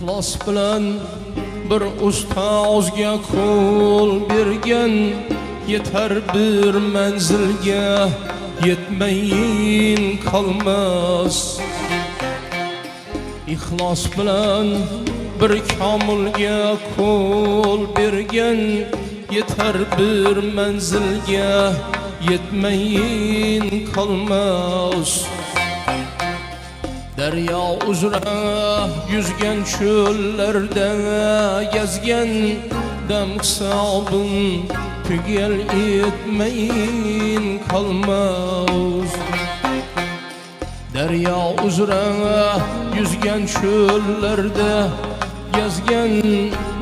İxlos bilan bir ustozga qo'l bergan yetar bir manzilga yetmayin qolmas. İxlos bilan bir komilga qo'l bergan yetar bir manzilga yetmayin qolmas. Derya uzra yüzgen çöllerden gezgen dem sabın tügel etmeyin kalmaz. Derya uzra yüzgen çöllerde gezgen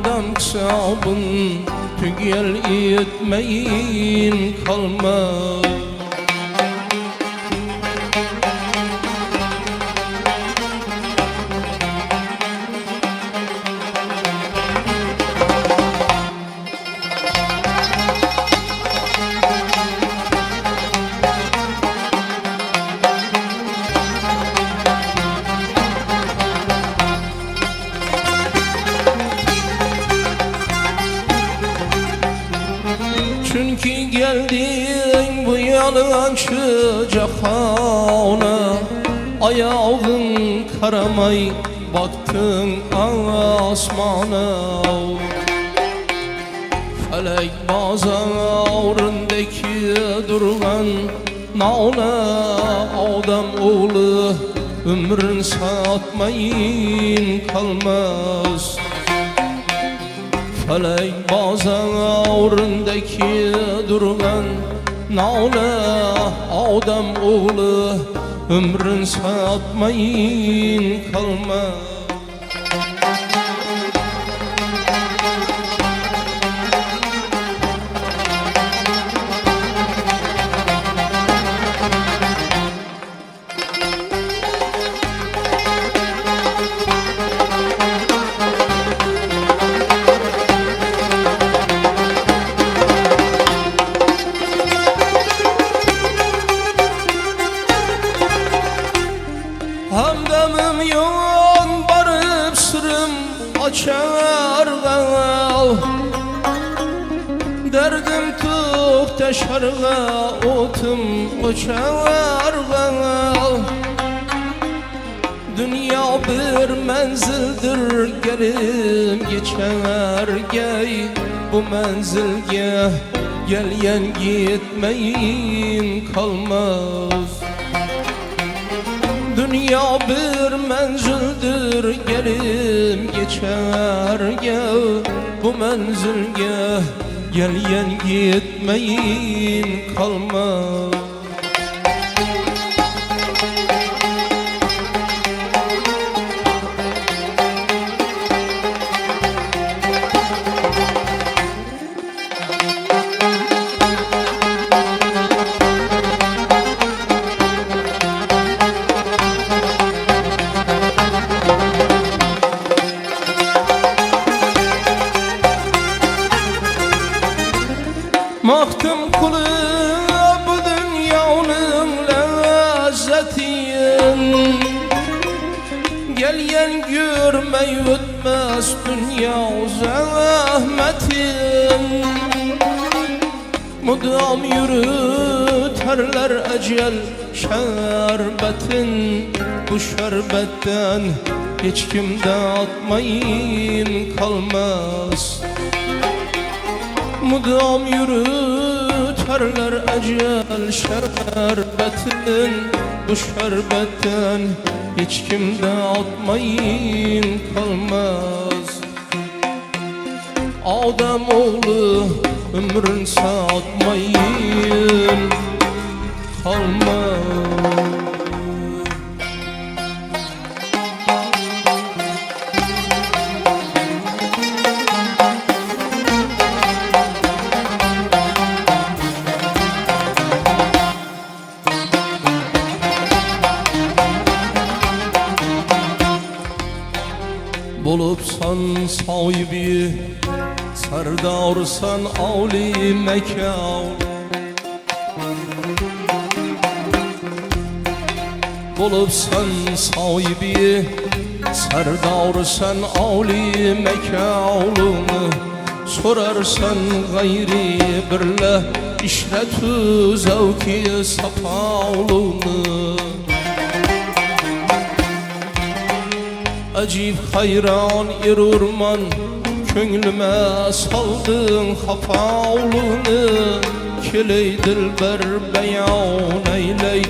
dem sabın tügel etmeyin kalmaz. Çünkü geldin bu yalancı cahana, ayağın karamay baktın asmana. Felek bazarındaki durgan nağla, adam oğlu ömrün satmayın kalmaz. Felek bazarındaki durgan nağla, adam oğlu ömrün satmayın kalmaz. Hamdamım yoğun barıp sırım açar gal, derdim tuk teşarga otum uçar gal. Dünya bir menzildir gelim geçer gey, bu menzilge gelyen gitmeyin kalmaz. Dünya bir menzildir gelim geçer gel, bu menzilge gelyen gitmeyin kalmaz. Mahtum kulu bu dünyanın lezzetin, gelyen görmey ötmez dünya zahmetin. Mudam yürüterler ecel şerbetin, bu şerbetten hiç kim dağıtmayın kalmaz. Mudam yürüterler ecel şerbetin, bu şerbetten hiç kim dağıtmayın kalmaz. Adam oğlu ömrün satmayın kalmaz. Bulupsan sahibi, serdarsan avli mekan. Bulupsan sahibi Serdar sen Ali mekâlını Sorarsan gayri birle işretü zevki sapağlını Acib hayran erurman Könlüme saldın hafağlını Keley dilber beyan eyley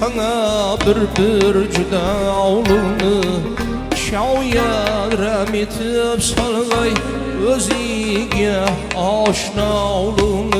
Sana bir cüdağlını Şavya remitip salgay Özige aşnağlını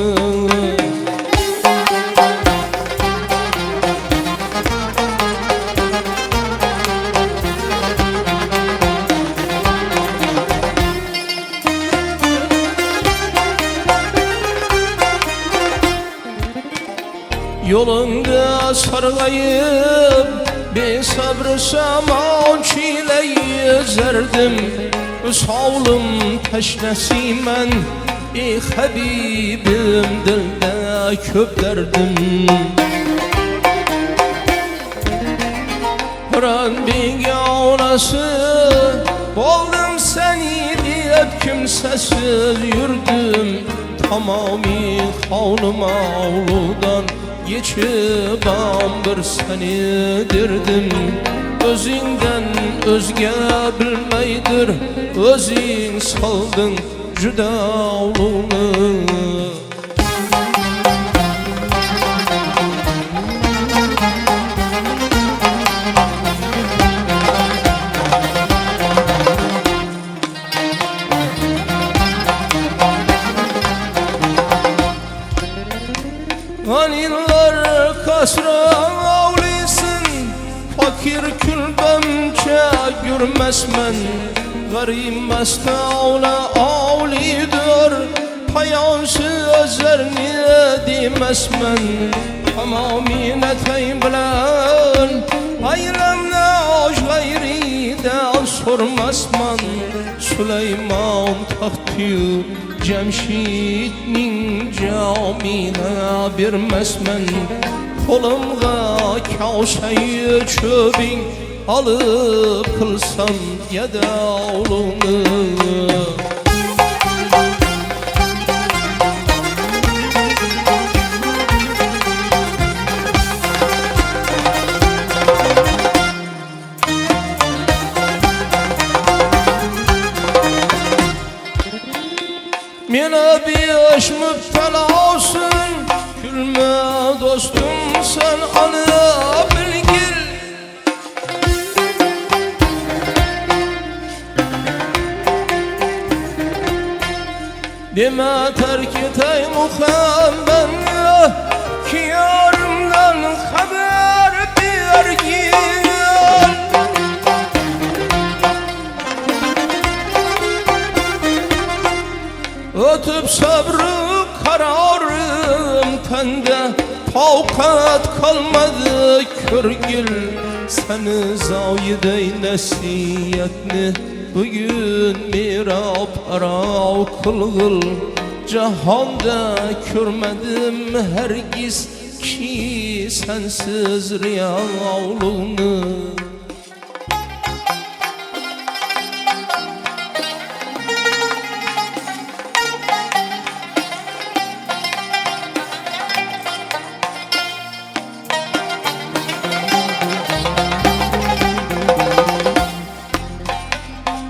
Yolunda sarılayım bir sabrı saman çileyi zerdim Sağlım teşnesimen ey Habibim dilde köp derdim Kur'an bir anası oldum seni diyip kimsesiz yürüdüm Tamami kanım ağludan geçip bir seni dirdim Özünden özge bilmeydir Özün saldın cüdağlını Ganiller kasra avlisin Fakir külbemçe gürmesmen Garip mestağla avlidir Payansız özlerini demesmen Tamamine teybilen Aylemle aş gayriden sormasman Süleyman tahtı Cemşidning camine birmesmen Kolumga kavşayı çöbin alıp kılsam yedağlını Mene bir aş müptela olsun Gülme dostum sen anı bilgil Deme terk etey Muhammed Ki yarımdan haber bergil Ötüp sabrı kararım tende Tavkat kalmadı körgül Seni zayidey nesiyetni Bugün mirab arav kılgıl Cahanda körmedim hergiz Ki sensiz riyavlını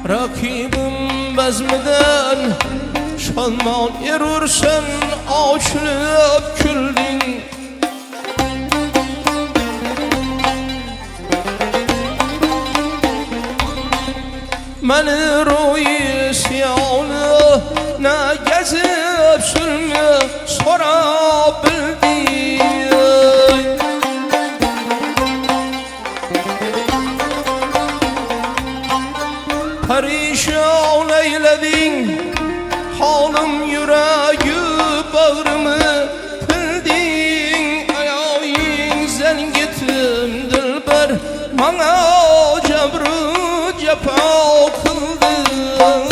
Rakibim bezmeden şanman erursen açılıp küldün Meni ruhi siyanı ne gezip sülmü sorabildin Perişan eyledin halim yüreği bağrımı Bildin ayağın zengitim dilber Bana cebrü cefa kıldın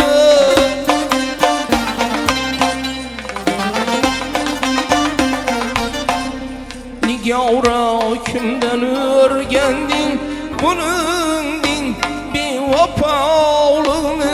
Nigara kimden örgendin bunun din bir vapalını.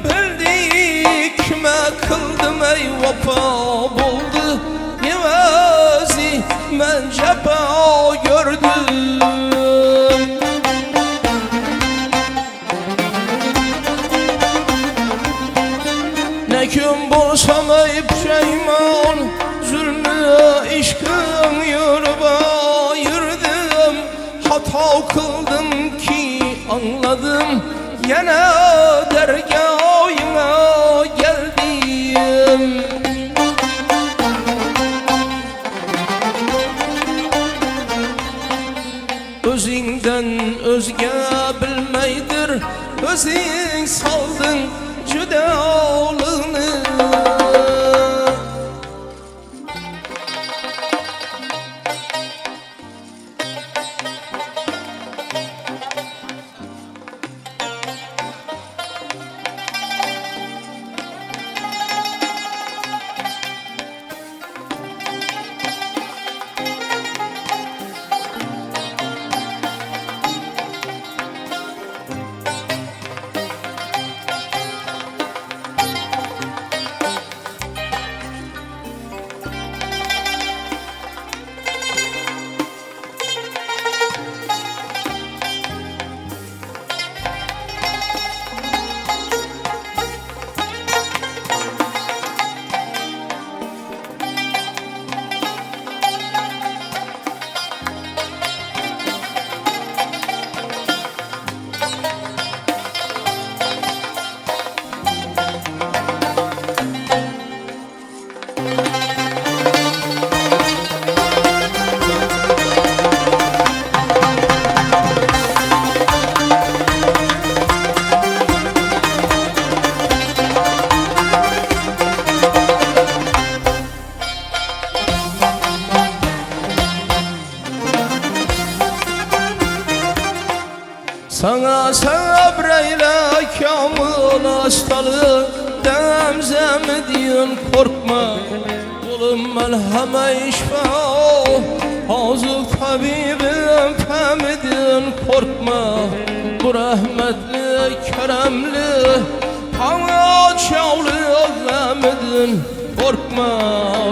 Bildikme kıldım ey vapa buldu Yevazi men cepa gördüm. Ne gün bulsam ey pişeyman zulmü işkın yurba yürüdüm. Hata kıldım ki anladım yine dergâhına geldim. Özünden özge bilmeydir, özün saldın cüdalını. Sana sabreyle kamil hastalık demzem diyen korkma. Oğlum melheme işfa hazır tabibim femidin korkma. Bu rahmetli keremli hava çavlı zemidin korkma.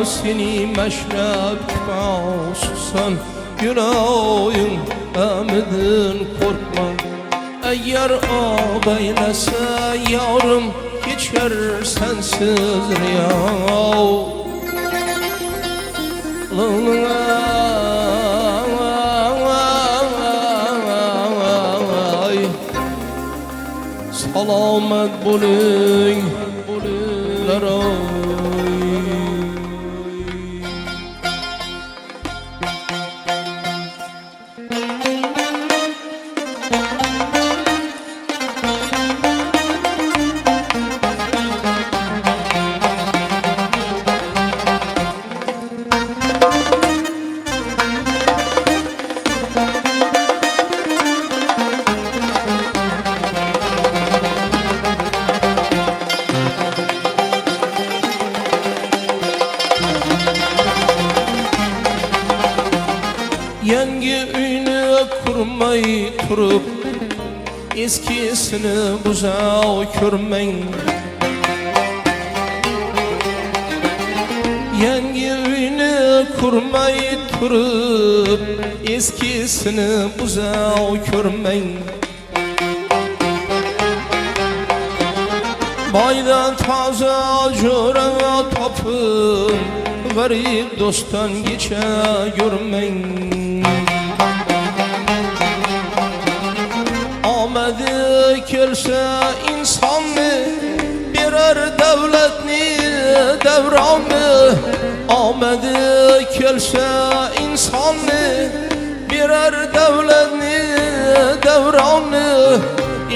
Seni meşrep kıpasusan yüreğin emidin korkma. Eğer ağabeylese yarım geçer sensiz rüya. Selamet bulun Yangi uyni kurmay turup eskisini buzav körmeng. Yangi uyni kurmay turup eskisini buzav körmeng. Baydan taze jurava topun garip dosttan geçe görmeyin. Amedi kelse insanı birer devletni devranı. Amedi kelse insanı birer devletni devranı.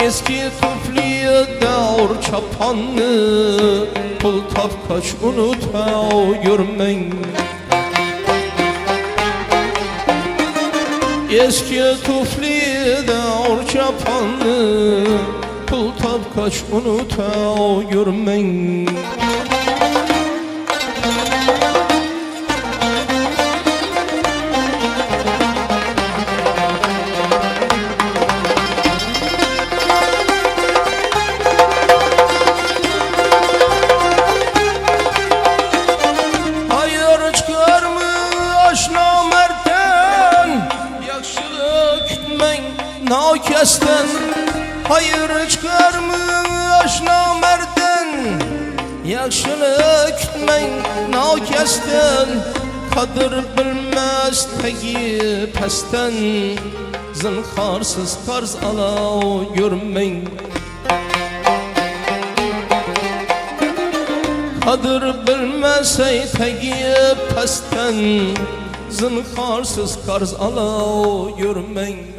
Eski tufli davr çapanı pul tapkaç unuta görmeyin. Eski tufli davr çapanı pul tapkaç unuta görmeyin. Nakes'ten hayır çıkar mı aşna merden? Yakşılık kütmeyin nakes'ten, kadir bilmez tegi pesten. Zinharsız karz ala görmeyin. Kadir bilmez tegi pesten. Zinharsız karz ala görmeyin.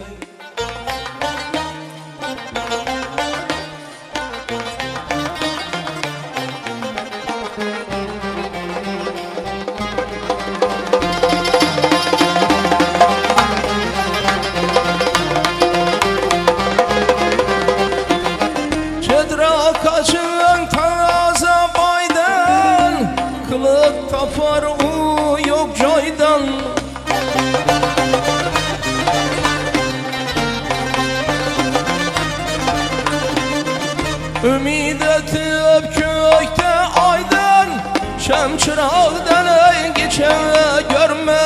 Kaçın taze baydan, kılık tapar o yok joydan. Ümid etip kökte aydan, şemçırağdan geçe görmey.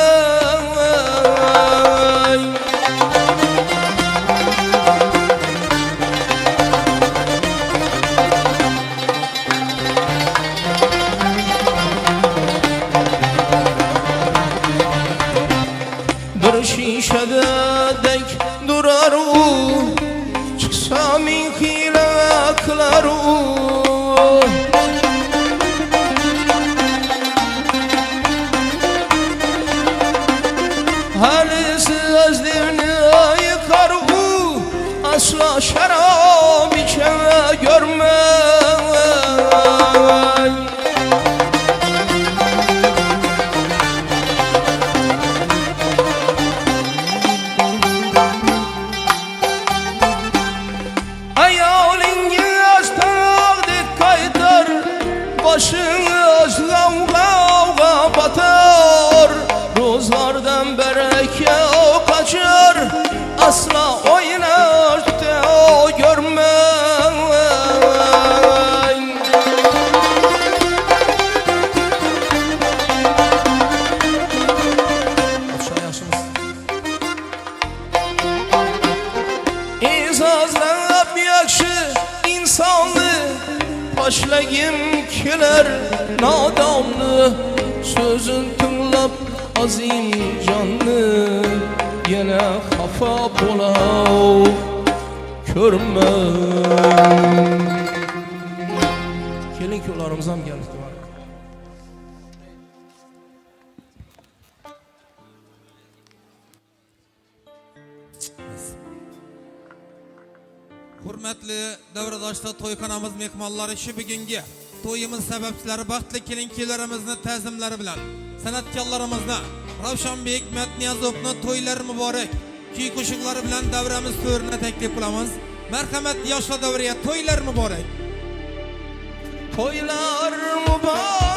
Bir şişede denk durar o, çıksa min hile kılar o. Halisizliğini yıkar o, asla şarap içe görmey. Başınız gavga batar, rozlardan bereke o kaçar, asla oynar te o görmeyin. İzazlap yakşı insanlı, başlayım kiler nadamlı. Sözün tınlap azim canlı, yine hafa bolav körmeyin. Kelin ki ularımızam geldi. Hurmatli davradoshlar, to'yxonamiz mehmonlari, shu bugungi to'yimiz sababchilari baxtli kelin-kuylarimizni ta'zimlari bilan san'atkorlarimizni Ravshanbek Matniyazovni to'ylari muborak kuy qo'shiqlari bilan davramiz to'rina taklif qilamiz. Marhamat yoshlar davriga, to'ylar muborak. Toylar muborak.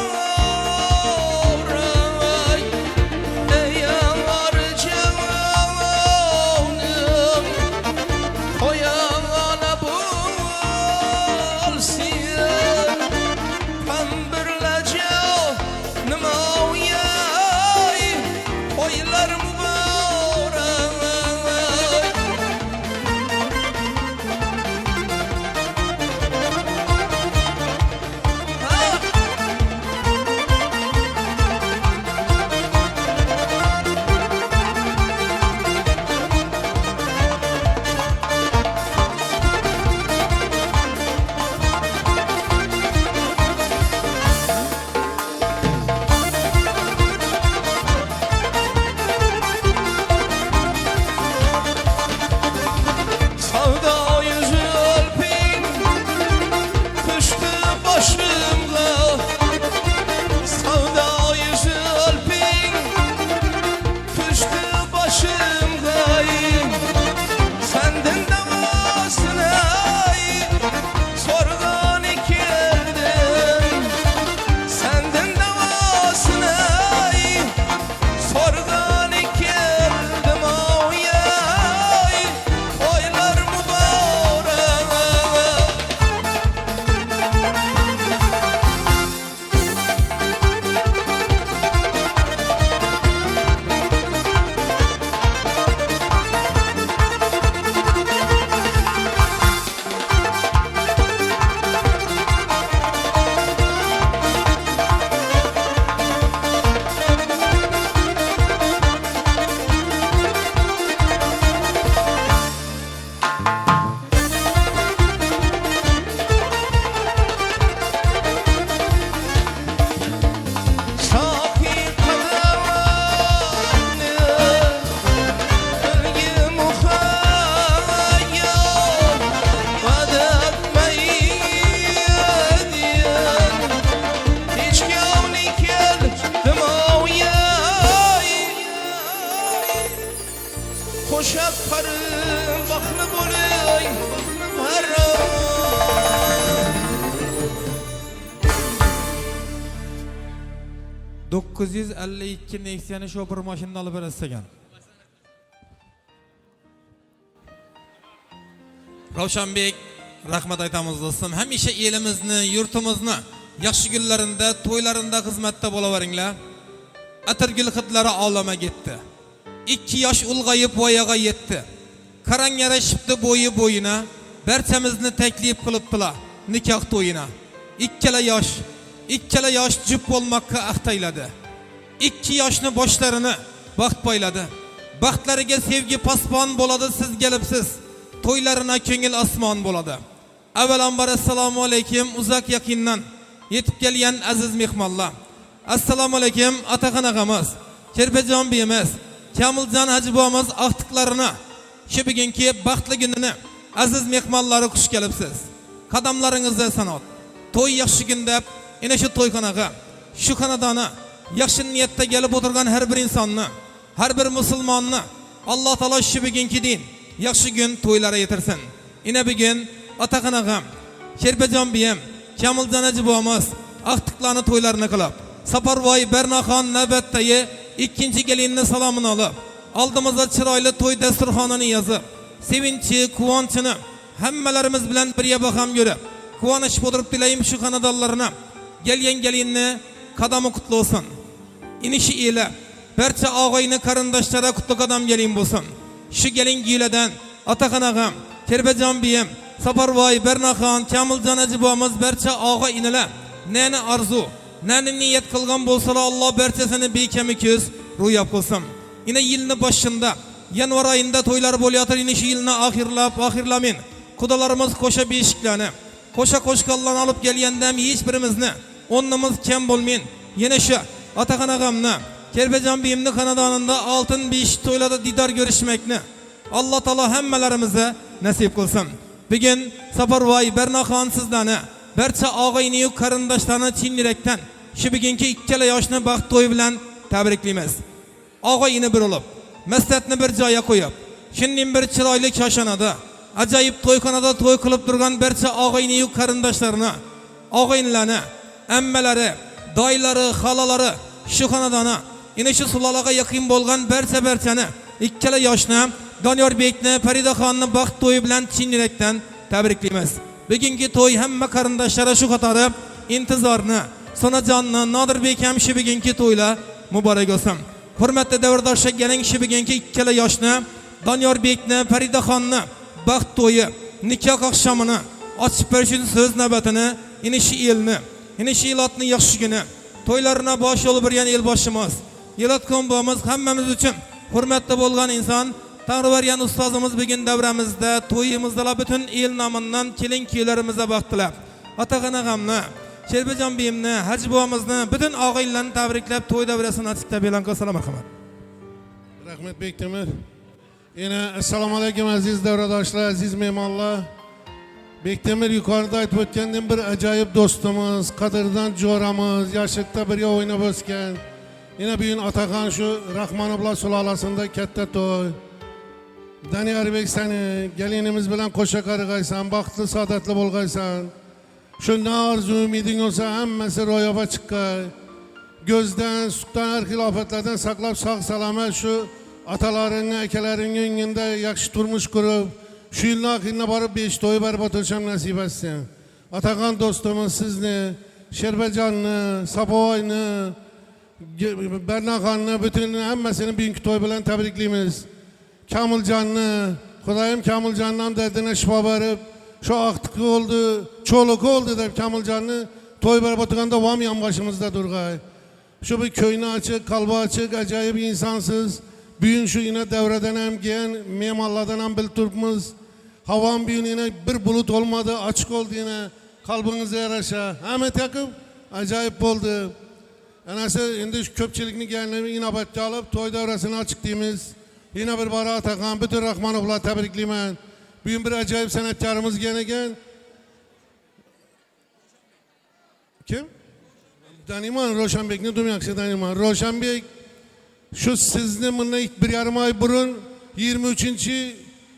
952 Nexia'ni şoför maşinini alıp beresigen. Ravshanbek, rahmat aytamiz dostum. Hamisha elimizni, yurtimizni yaxshi kunlarida, to'ylarida xizmatda bo'laveringlar. Atirgul hidlari olama ketdi. 2 yosh ulg'ayib voyaga yetdi. Qarang yarashibdi bo'yi bo'yina, barchamizni taklif qilibdilar nikoh to'yina. Ikkala yosh jup bo'lmoqqa ahtayladi. 2 yoshni boshlarini baxt poyladi. Baxtlariga sevgi pasbon bo'ladi, siz kelibsiz. To'ylarına ko'ngil osmon bo'ladi. Avvalambor assalomu alaykum uzak yaqindan yetib kelgan aziz mehmonlar. Assalomu alaykum Ataxon og'amiz, Kerbejon beyimiz, Kamiljon Hajibomiz aqtiqlarini shu bugungi baxtli kunini aziz mehmonlari xush kelibsiz. Qadamlaringizda sanat. To'y yaxshi kun deb, ina shu to'yxonaga, shu xonadoni yaxshi niyatda kelib o'tirgan har bir insonni, har bir musulmonni Alloh taolo shu bugungi din yaxshi gün to'ylari yetirsin. Ina bugun Ataxon og'am, Kerbejon beyim, Kamiljon Hajibomiz aqtiqlarni to'ylarini qilib, Saparvoy Bernaxon navbatdagi ikkinchi gelinni salomini olib, oldimizda chiroyli to'y dasturxonini yozib, sevinchi, quvonchini hammalarimiz bilan birga baham ko'rib, quvonib o'tirib tilayim shu xonadonlarni, kelgan gelinni qadami qutlu olsun. İnişi ile barcha og'ayni qarindoshlari qutlu qadam gelin bo'lsin. Şu gelin giyileden Ataxon og'am, Kerbejon beyim, Saparvoy Bernaxon, Kamiljon Hajibomiz barcha og'a inilar neni arzu, neni niyet qilgan bo'lsalar Alloh barchasini bekami ko'z ro'yob qilsin. Yine yilni boshida yanvar oyida to'ylar bo'layotir, yine shu yilni oxirlamin. Qudalarimiz qo'sha beshiklarni, qo'sha qo'shqonlarni olib kelgandam hech birimizni o'nnimiz kam bo'lmayin. Yine shu Ataxon og'amni, Kerbejon beyimni xonadonida oltin besh to'ylarda didor ko'rishmakni Alloh taolo hammalarimizni nasib qilsin. Bugun Saparvoy Bernaxon sizlarni, barcha og'ayni yu qarindoshlarni chin yurakdan shu bugungi ikkala yoshni baxt to'yi bilan tabriklaymiz. Og'ayni bir bo'lib, mas'atni bir joyga qo'yib, shunning bir chiroyli koshonada, ajoyib to'yxonada to'y qilib turgan barcha og'ayni yu qarindoshlarini, og'aynilarni, ammalari, doylari, xalalari shu xonadoni yine şu sulalaga yakın bolgan barchani ikkala yoshni, Donyorbekni, Faridaxonni baxt to'yi bilan chin yurakdan tabriklaymiz. Bugungi to'y hamma qarindoshlari shu qatori intizorni, Sonajonni, Nodirbek ham shu bugungi to'ylar muborak bo'lsin. Hurmatli davrdoshlar, keling shu bugungi ikkala yoshni, Donyorbekni, Faridaxonni baxt to'yi, nikoh oqshomini ochib berish so'z navbatini ina shu elni, ina shu elotni yaxshi kuni to'ylarına bosh yo'l bergan elboshimiz, Yelatqon bo'lamiz hammamiz uchun hurmatli bo'lgan inson, Tanrıvergan ustozimiz bugun davramizda, to'yimizda bütün el nomidan kelin-kuylarimizga baxt tilab, Ataxon og'amni, Kerbejon beyimni, Hajibomizni, bütün og'aylarni tabriklab to'y davrasini ochib e'lon qilsam marhamat. Rahmat Bektemir. Yine assalomu alaykum aziz davradoshlar, aziz mehmonlar. Bektemir yukarıda aytib o'tgandan bir ajoyib do'stimiz, qadrdan jo'ramiz, yoshlikda birga o'ynab o'sgan. Yine bugün Ataxon şu Rahmanovlar sulolasida katta to'y. Donyorbek seni gelinimiz bilan qo'sha qarg'aysan, baxtli saodatli bo'lg'aysan. Shu arzu umiding olsa hammasi ro'yoba chiqqay. Gözden, sutdan, her xil ofatlardan saqlab sog' salomat şu atalaringni, akalaringni o'ngida yaxshi turmush qurib, şu yilning oxirida borib 5 to'y barbod o'tisham nasib etsin. Ataxon do'stimiz sizni, Sherbejonni, Saparvoyni, Bernaxonni bütün hammasini bugungi to'y bilan tabriklaymiz. Kamiljon'ni, Xudoyim Kamiljondan dardine shifo berib, şu aqtiq oldu, cho'liq oldu deb Kamiljon'ni to'y barbod qilganda vam yonboshimizda turg'ay. Şu bir köyünü açık, kalbi açık, acayip insansız. Bugün şu yine devreden hem giyen, memallardan hem bilturpumuz. Havan bugün yine bir bulut olmadı, açık oldu yine. Kalbinize yaraşa. Ahmet Yakıp, acayip oldu. Anası şimdi şu köpçülükünü gelenleri inabatçı alıp, toy devrasını açık deyimiz. Yine bir bara Ataxon, bütün Rahmanovlar tebrikliyim. Bugün bir acayip sanatkarımız gene. Kim? Daniman, Ravshanbekni dumyaqshi Daniman. Ravshanbek şu sizni bundan bir yarım ay burun 23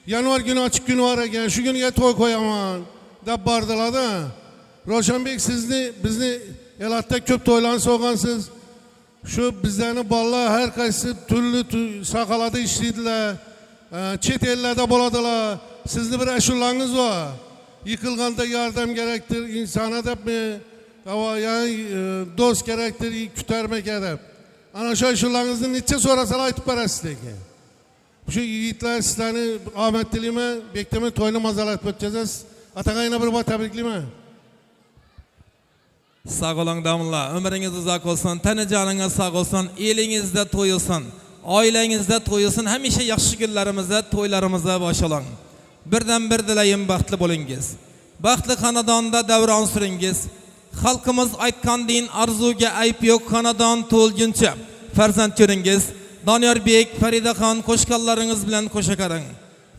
yanvar günü açık günü var ekan. Şu günüge to'y qo'yaman deb bardilar da. Ravshanbek sizni bizni elatda ko'p to'ylarni so'g'ansiz. Şu bizlerini balla her kaysı türlü sakalada işlediler. Çet ellerde boladılar. Sizde bir eşullarınız var. Yıkılganda yardım gerektir. İnsana da mı? Ama yani dost gerektir. Küterme gerek. Ana şu eşullarınızın niçe sonrasını aytıp verəsizdeki. Şu yiğitler sizlerini ahmetliliğime bekleme toyunu mazalat edeceğiz. Atağayına bir tebrikliyim. Sağ olun damla, ömrünüz uzak olsun, tane canınız sağ olsun, elinizde toyulsun, ailenizde toyulsun, hemişe yaxşı günlerimizde, toylarımıza baş olun. Birden bir dileyim, baxtlı bolungiz. Baxtlı kanadanda devran sürüngiz. Halkımız aytkan deyin arzuga ayıp yok, kanadan to'lguncha farzand ko'ringiz. Doniyor Bek, Farida Xon qo'shqanlaringiz bilan qo'shakarın.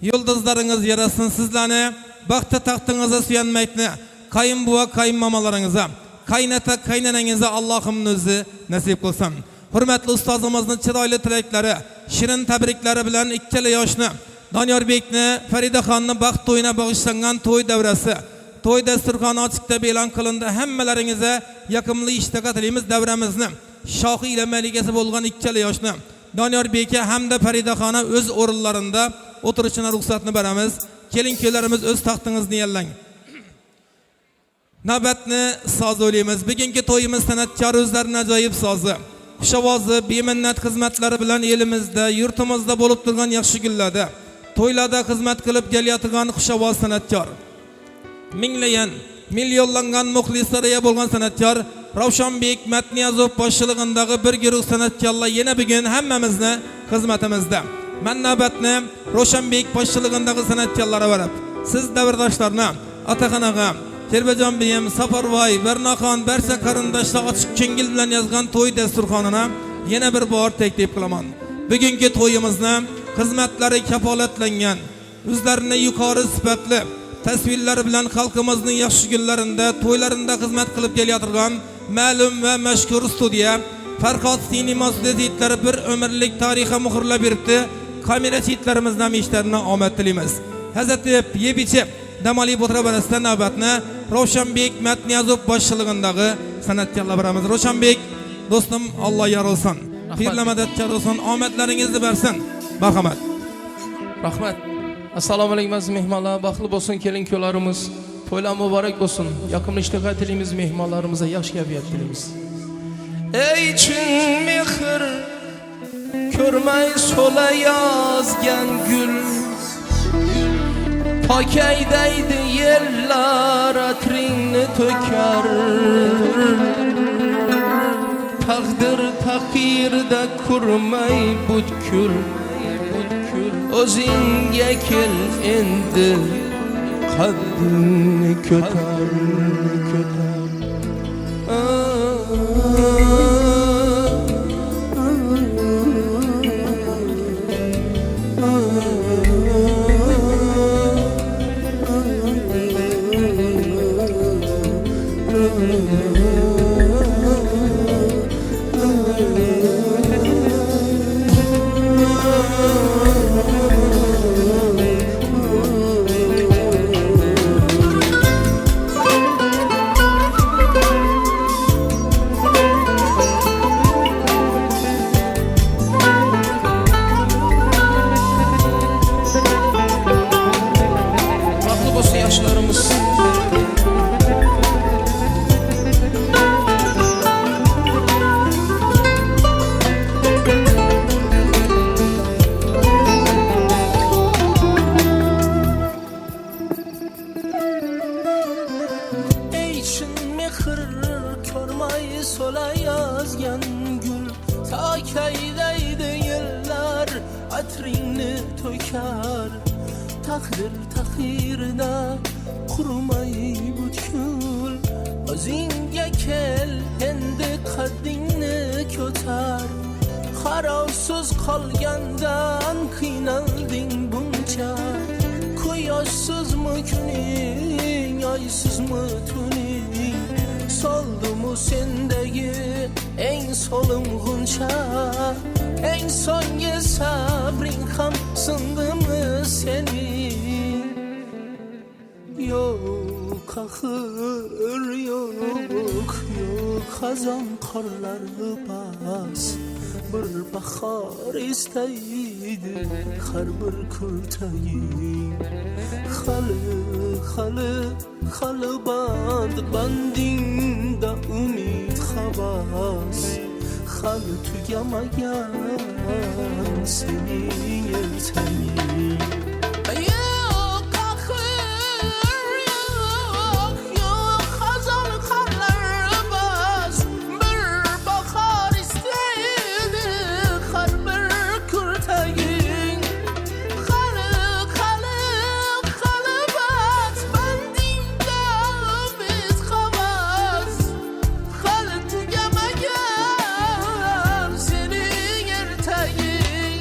Yulduzlarınız yarasın sizlarni, baxtı taxtınıza suyanmaytni, kayınbuva kayınmamalaringiza, kaynata kaynanangiza Allah'ımın özü nasip kılsın. Hürmetli ustazımızın chiroyli tilaklari, shirin tabriklari bilan ikkala yoshni, Doniyor Bekni, Farida Xonni baxt to'yina bag'ishlangan to'y davrasi, to'y dasturxoni ochiqda e'lon qilindi. Hammalaringizni yoqimli ishtaqa tilaymiz. Davramizni shohi ila malikasi bo'lgan ikkala yoshni, Doniyor Bekka hamda Farida Xonni o'z o'rinlarida o'tirishini ruxsatni beramiz. Kelin-kuylarimiz o'z taxtingizni yallang. Navbatni soz o'ylaymiz. Bugungi to'yimiz san'atkor o'zlarining ajoyib sozi, xushovozi, beminnat xizmatlari bilan elimizda, yurtimizda bo'lib turgan yaxshi kunlarda, to'ylarda xizmat qilib kelayotgan xushovoz san'atkor. Minglagan, milyonlangan muxlislariga bo'lgan san'atkor Ravshanbek Matniyazov boshchiligidagi bir guruh san'atkorlar yana bugun hammamizni xizmatimizda. Men navbatni Ravshanbek boshchiligidagi san'atkorlarga berib, siz davrdoshlarini Ataxon og'a, Terbajon beyim, Safarvoy, Bernaxon, barcha qarindoshlar ochiq ko'ngil bilan yozgan to'y dasturxonini yana bir bor taklif qilaman. Bugungi to'yimizni xizmatlari kafolatlangan, o'zlarini yuqori sifatli tasvirlar bilan xalqimizning yaxshi kunlarida, to'ylarida xizmat qilib kelayotgan ma'lum va mashhur studiya Farhod Sinema studiyatlari bir umrlik tarixga muhrlab beribdi. Kamera chitlarimizdan ishlarni omad tilaymiz. Hazrati Yebichi Damali Botrabarasdan navbatni Ravshanbek Matniyazov boshchiligidagi san'atkorlar beramiz. Ravshanbek do'stim, Alloh yor olsin. Pirla madadkor olsin, omadlaringizni bersin. Marhamat. Rahmat. Assalomu alaykum aziz mehmonlar, baxtli bo'lsin kelin-kuylarimiz. To'ylar muborak bo'lsin. Yoqimli ishtiqa tilaymiz, mehmonlarimizga yaxshi kayfiyat tilaymiz. Ey chin mehr, ko'rmay sola yozgan gul, Tokaydaydi yellar atringni to'kar. Taqdir taqirda kurmay butkul, o'zingga kel endi qaddingni ko'tar. Taqdir taqirda qurmay butkul, o'zingga kel endi qaddingni ko'tar. Qarovsiz qolgandan qiynalding buncha, quyoshsizmi kuning, oysizmi tuning, soldimu sendagi eng solim g'uncha, eng so'nggi sabring ham sindimi sening? Yo'q ahır yok Hazan karları bas Bir bahar isteydi Har bir kurtayım Halı bandingda umid havas Halı tugamagan senin ertayim Yok ahır yok hazan karlar bas Bir bahar istedi har bir kurtayın Halı bat bandingda umid havas Halı tugamagan senin ertayın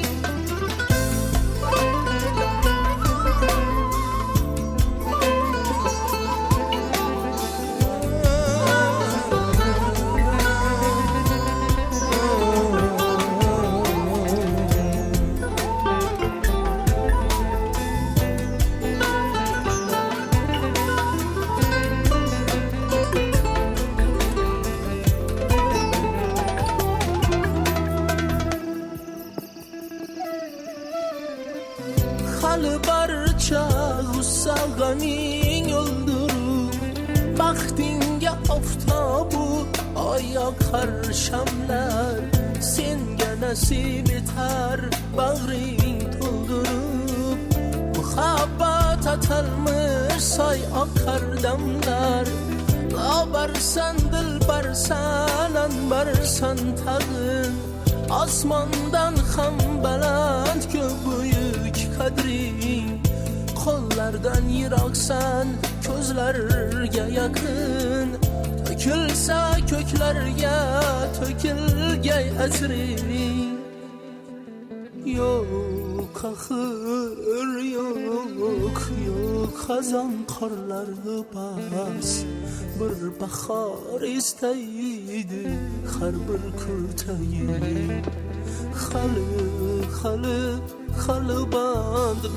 Halı barça Hüsaganin öldürüp Baxtinge aftabu Aya karşamlar Senge nasip eter Bağrin doldurup Muhabbat atarmış Say akar damlar Abarsan dilbarsan Anbarsan tağın Asmandan ham baland büyük kadrin Kollardan yiraksan Közlerge yakın Tökülse köklerge Tökülge ezrin Yok ahır yok Hazan karları bas Bir bahar isteydi Har bir kurtayım Halı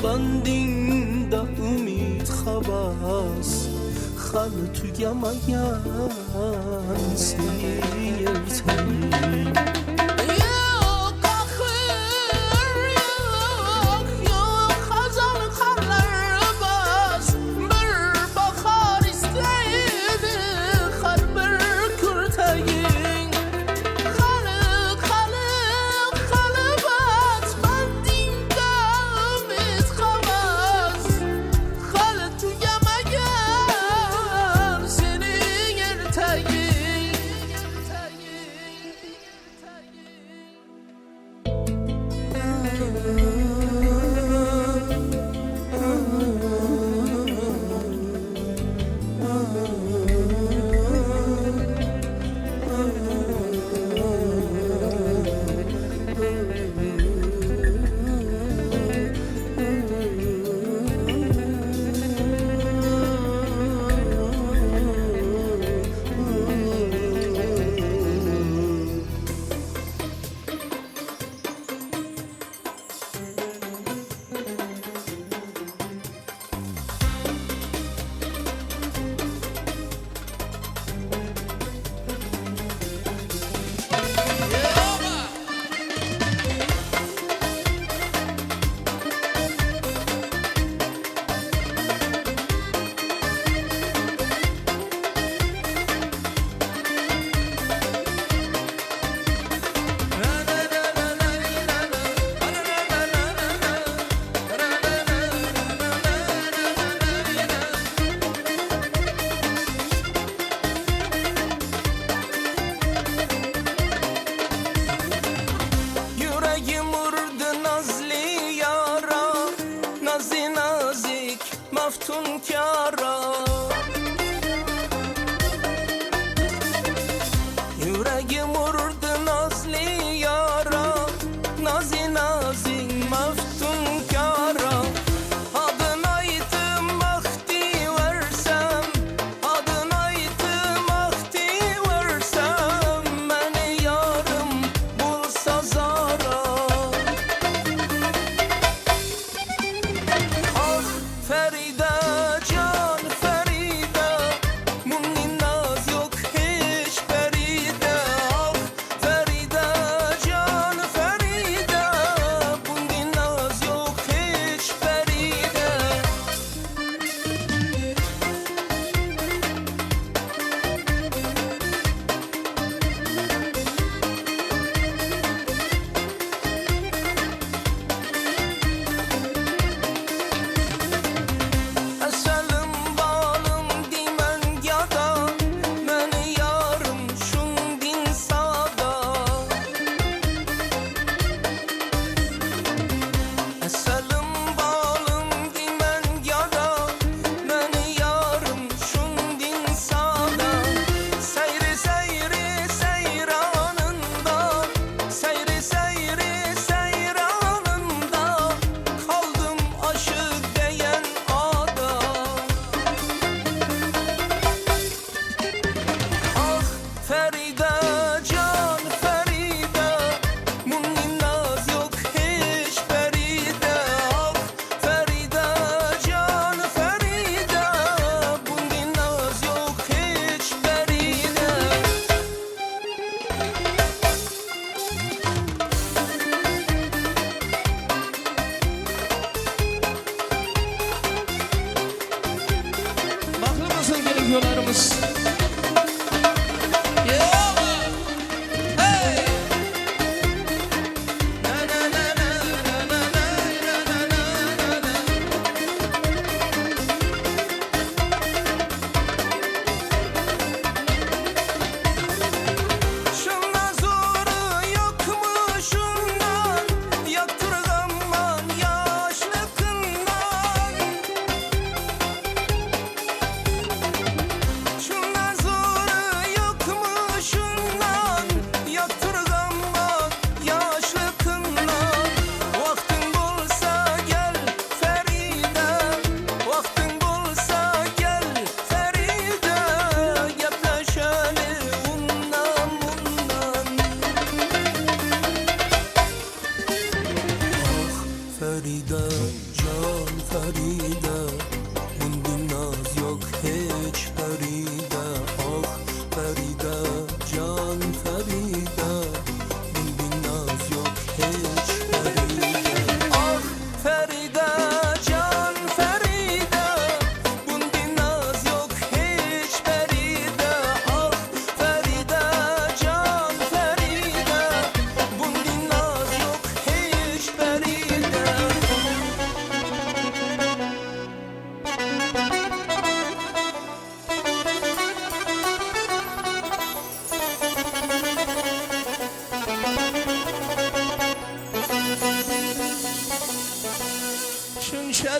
bandingda umid havas Halı tugamagan senin ertayim Yok ahır yok hazan karlar bas Bir bahar isteydi har bir kurtayın Halı bat bandingda umid havas Halı tugamagan senin ertayın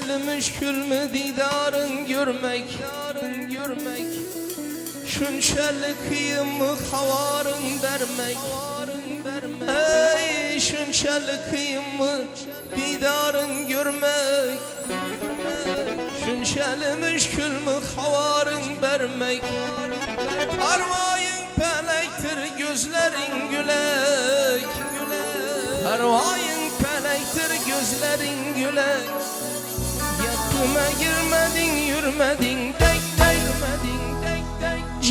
Şünçeli müşkül mü didarın görmek, Şünçeli kıyım mı havarın vermek, Ey şünçeli kıyım mı didarın görmek, Şünçeli müşkül mü havarın vermek, Arvayın pelektir gözlerin gülek, Arvayın pelektir gözlerin gülek. Yakıma girmedin yürümedin tek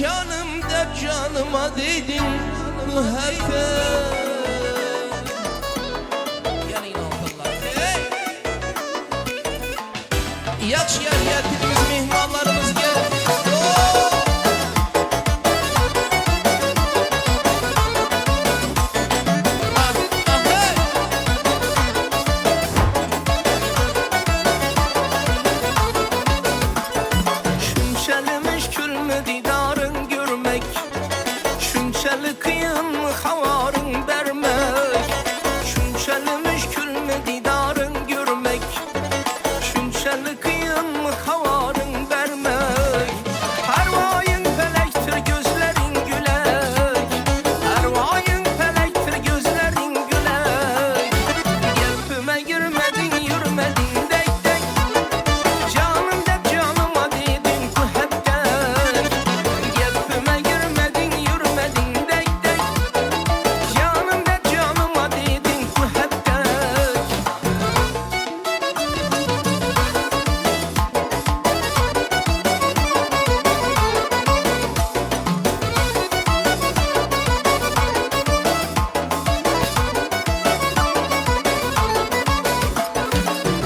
Canım de canıma dedin mühebbet. Gelin altınlar. Yaş yeriyetimiz mihmanlarımız gel. Şünçeli kıyın havarın vermek, Şünçeli müşkül mü didarın görmek, Şünçeli kıyın havarın vermek. Ervayın felektir gözlerin gülek, Ervayın felektir gözlerin gülek. Gelpime girmedin yürümedin dek Canım de canıma dedin bu hep dek. Gelpime girmedin yürümedin dek Canım de canıma dedin bu hep dek.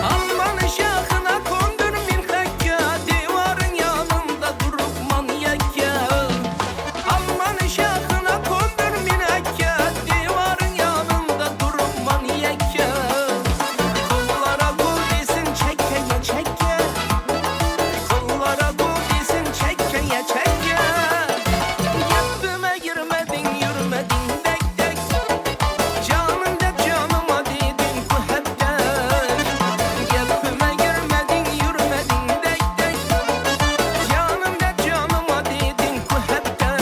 Alman şahına kondur milhekya, Divarın yanında durup manyak ya. Alman şahına kondur milhekya, Divarın yanında durup manyak ya. Kollara kol desin çekkeye çekke, Kollara kol desin çekkeye çekke. Yapıma girmedin yürümedin dek Canım de canıma dedin bu hep dek. Yapıma girmedin yürümedin dek Canım de canıma dedin bu hep dek.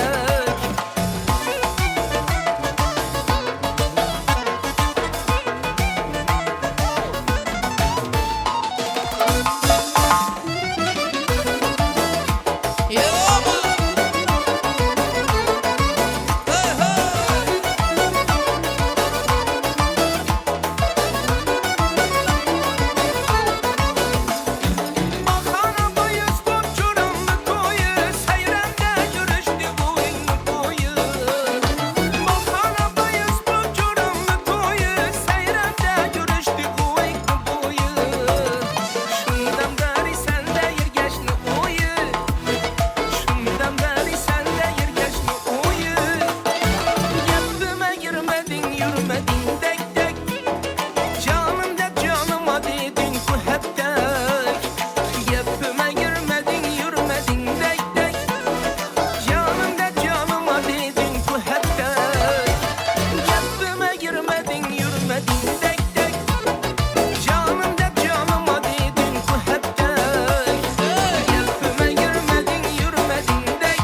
Yaba. Hey hey. Bakana boyuz kopçuramlı koyu, Seyrende görüştü boynu boyu. Bakana boyuz kopçuramlı koyu, Seyrende görüştü boynu boyu. Şundan beri sende yergeçli oyu, Şundan beri sende yergeçli oyu. Yapıma girmedin yürümedin dek Canım de canıma dedin bu hep dek. Yapıma girmedin yürümedin dek Canım de canıma dedin bu hep dek. Yapıma girmedin yürümedin dek Canım de canıma dedin bu hep dek. Yapıma girmedin yürümedin dek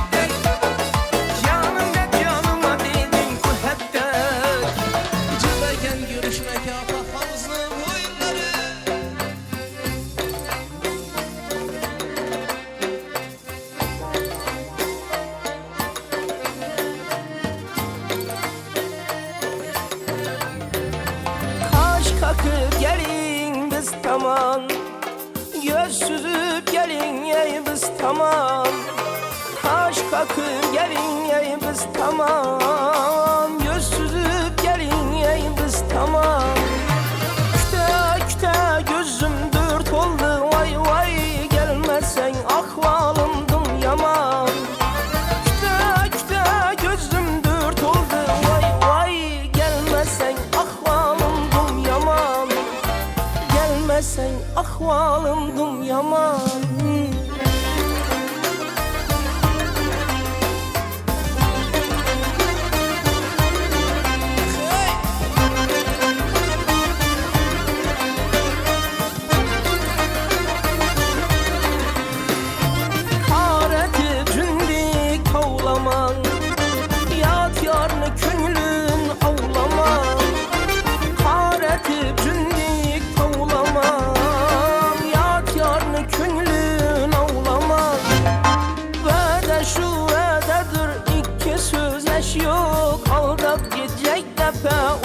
Canım de canıma dedin bu hep dek. Cıvayken görüşmek yaprak havuzlu boyunları. Kaş kakıp gelin biz tamam, Göz süzüp gelin ey biz tamam. Kaş kakıp gelin ey biz tamam, Göz süzüp gelin ey biz tamam. Küte küte gözüm dört oldu vay vay, Gelmezsen ahvalımdım yaman. Küte küte gözüm dört oldu vay vay, Gelmezsen ahvalımdım yaman. Gelmezsen ahvalımdım yaman.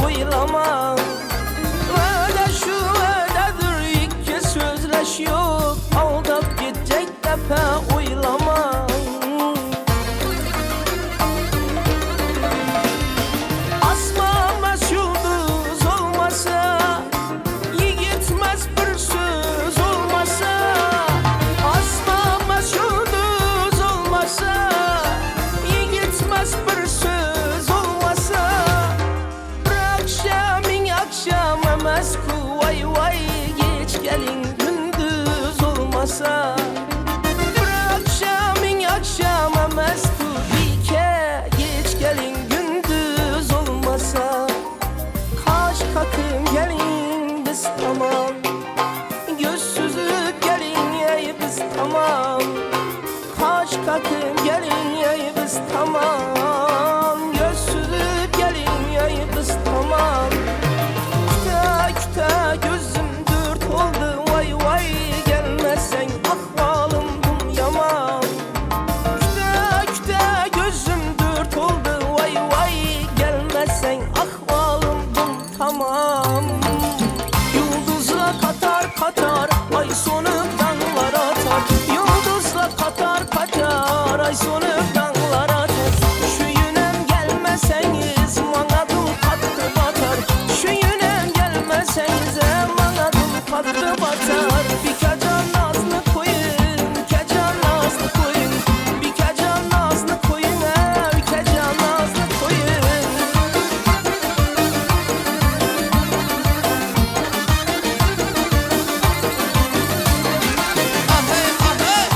oylama. Öyle şu öyledir, iki sözleş yok. Aldap gidecek depe oylama. Asmamaz yıldız olmasa, yigitmez bir söz olmasa. Asmamaz yıldız olmasa, yigitmez bir söz olmasa. Bir akşamın akşam emez ku, vay vay geç gelin gündüz olmasa. Bir akşamın akşam emez ku, dike geç gelin gündüz olmasa. Kaş kakın gelin biz tamam, göz süzüp gelin ey biz tamam. Kaş kakın gelin ey biz tamam, göz süzüp gelin ey biz tamam. Küte küte gözüm dört oldu, vay vay gelmezsen ahvalım dum yaman. Küte küte gözüm dört oldu, vay vay gelmezsen ahvalım dum tamam. Yıldızla katar katar, ay sonu dağlar atar. Yıldızla katar katar, ay sonu dağlar atar. Şu yünem gelmeseniz manadım kattı batar. Şu yünem gelmeseniz manadım kattı batar. Bir kacan nazlı koyun, kacan nazlı koyun. Bir kacan nazlı koyun, bir kacan nazlı koyun. Ahey ahey.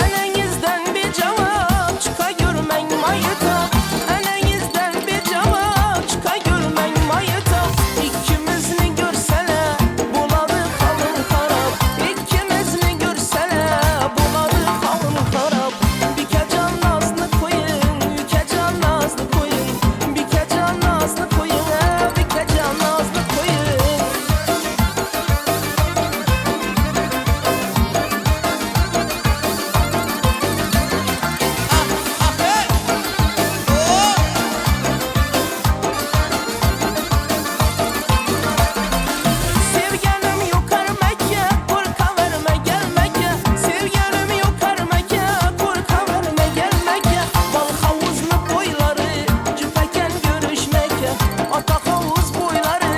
Elinizden bir cevap çıka görmen mayıtap. Elinizden bir cevap çıka görmen mayıtap. İkimizni görseler buladı kalın harap. İkimizni görseler buladı kalın harap. Bir kecan nazlı koyun, bir kecan nazlı koyun. Bir kecan nazlı koyun, bir kecan nazlı koyun. Sevgilim yukar Mekke, korka verme gel Mekke. Sevgilim yukar Mekke, korka verme gel Mekke. Bal havuzlu boyları, cüpeken görüşmeke. Ata havuz boyları,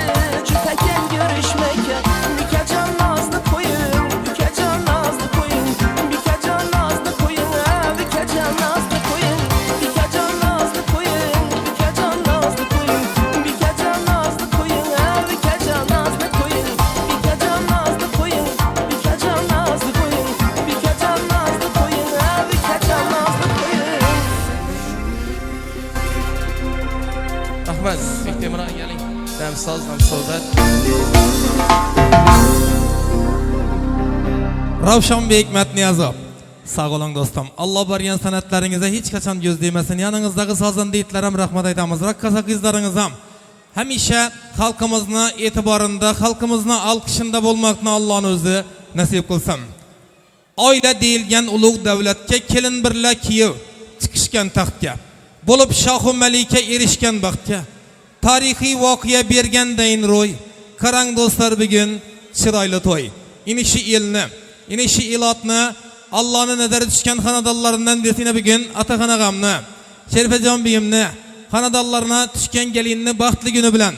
cüpeken görüşmeke. Bir kecan nazlı koyun, bir kecan nazlı koyun. Bir kecan nazlı koyun, bir kecan nazlı koyun. Bir kecan nazlı koyun, bir kecan nazlı koyun. Bir kecan nazlı koyun, bir kecan nazlı koyun. Bir kecan nazlı koyun, bir kecan nazlı koyun. Bir kecan nazlı koyun, bir kecan nazlı koyun. Rahmat, Bektemir'a gelin. Damsaz, damsazlar. Ravshanbek Matniyazov. Sağ olun dostum. Allah baryan sanatlarınıza hiç kaçan göz değmesin. Yanınızdaki sazan deyitlerim rahmat aytamiz. Rakkaza kızlarınıza hemişe halkımızın etibarında, halkımızın alkışında bulmakını Allah'ın özü nasip kılsın. Aile deyilgen ulug' davlatga kelin birla kiyev chiqishgan taxtga. Bo'lib shohu malika erishgan baxtga. Tarixiy voqea bergandayin ro'y. Qarang do'stlar bugun chiroyli to'y. İnişi elni, inişi ilatni Allah'ın nazarı düşken xonadonlaridan desine bugün Ataxon ağamni, Sherifajon beyimni, xonadonlarına düşken gelinni baxtli günü bilan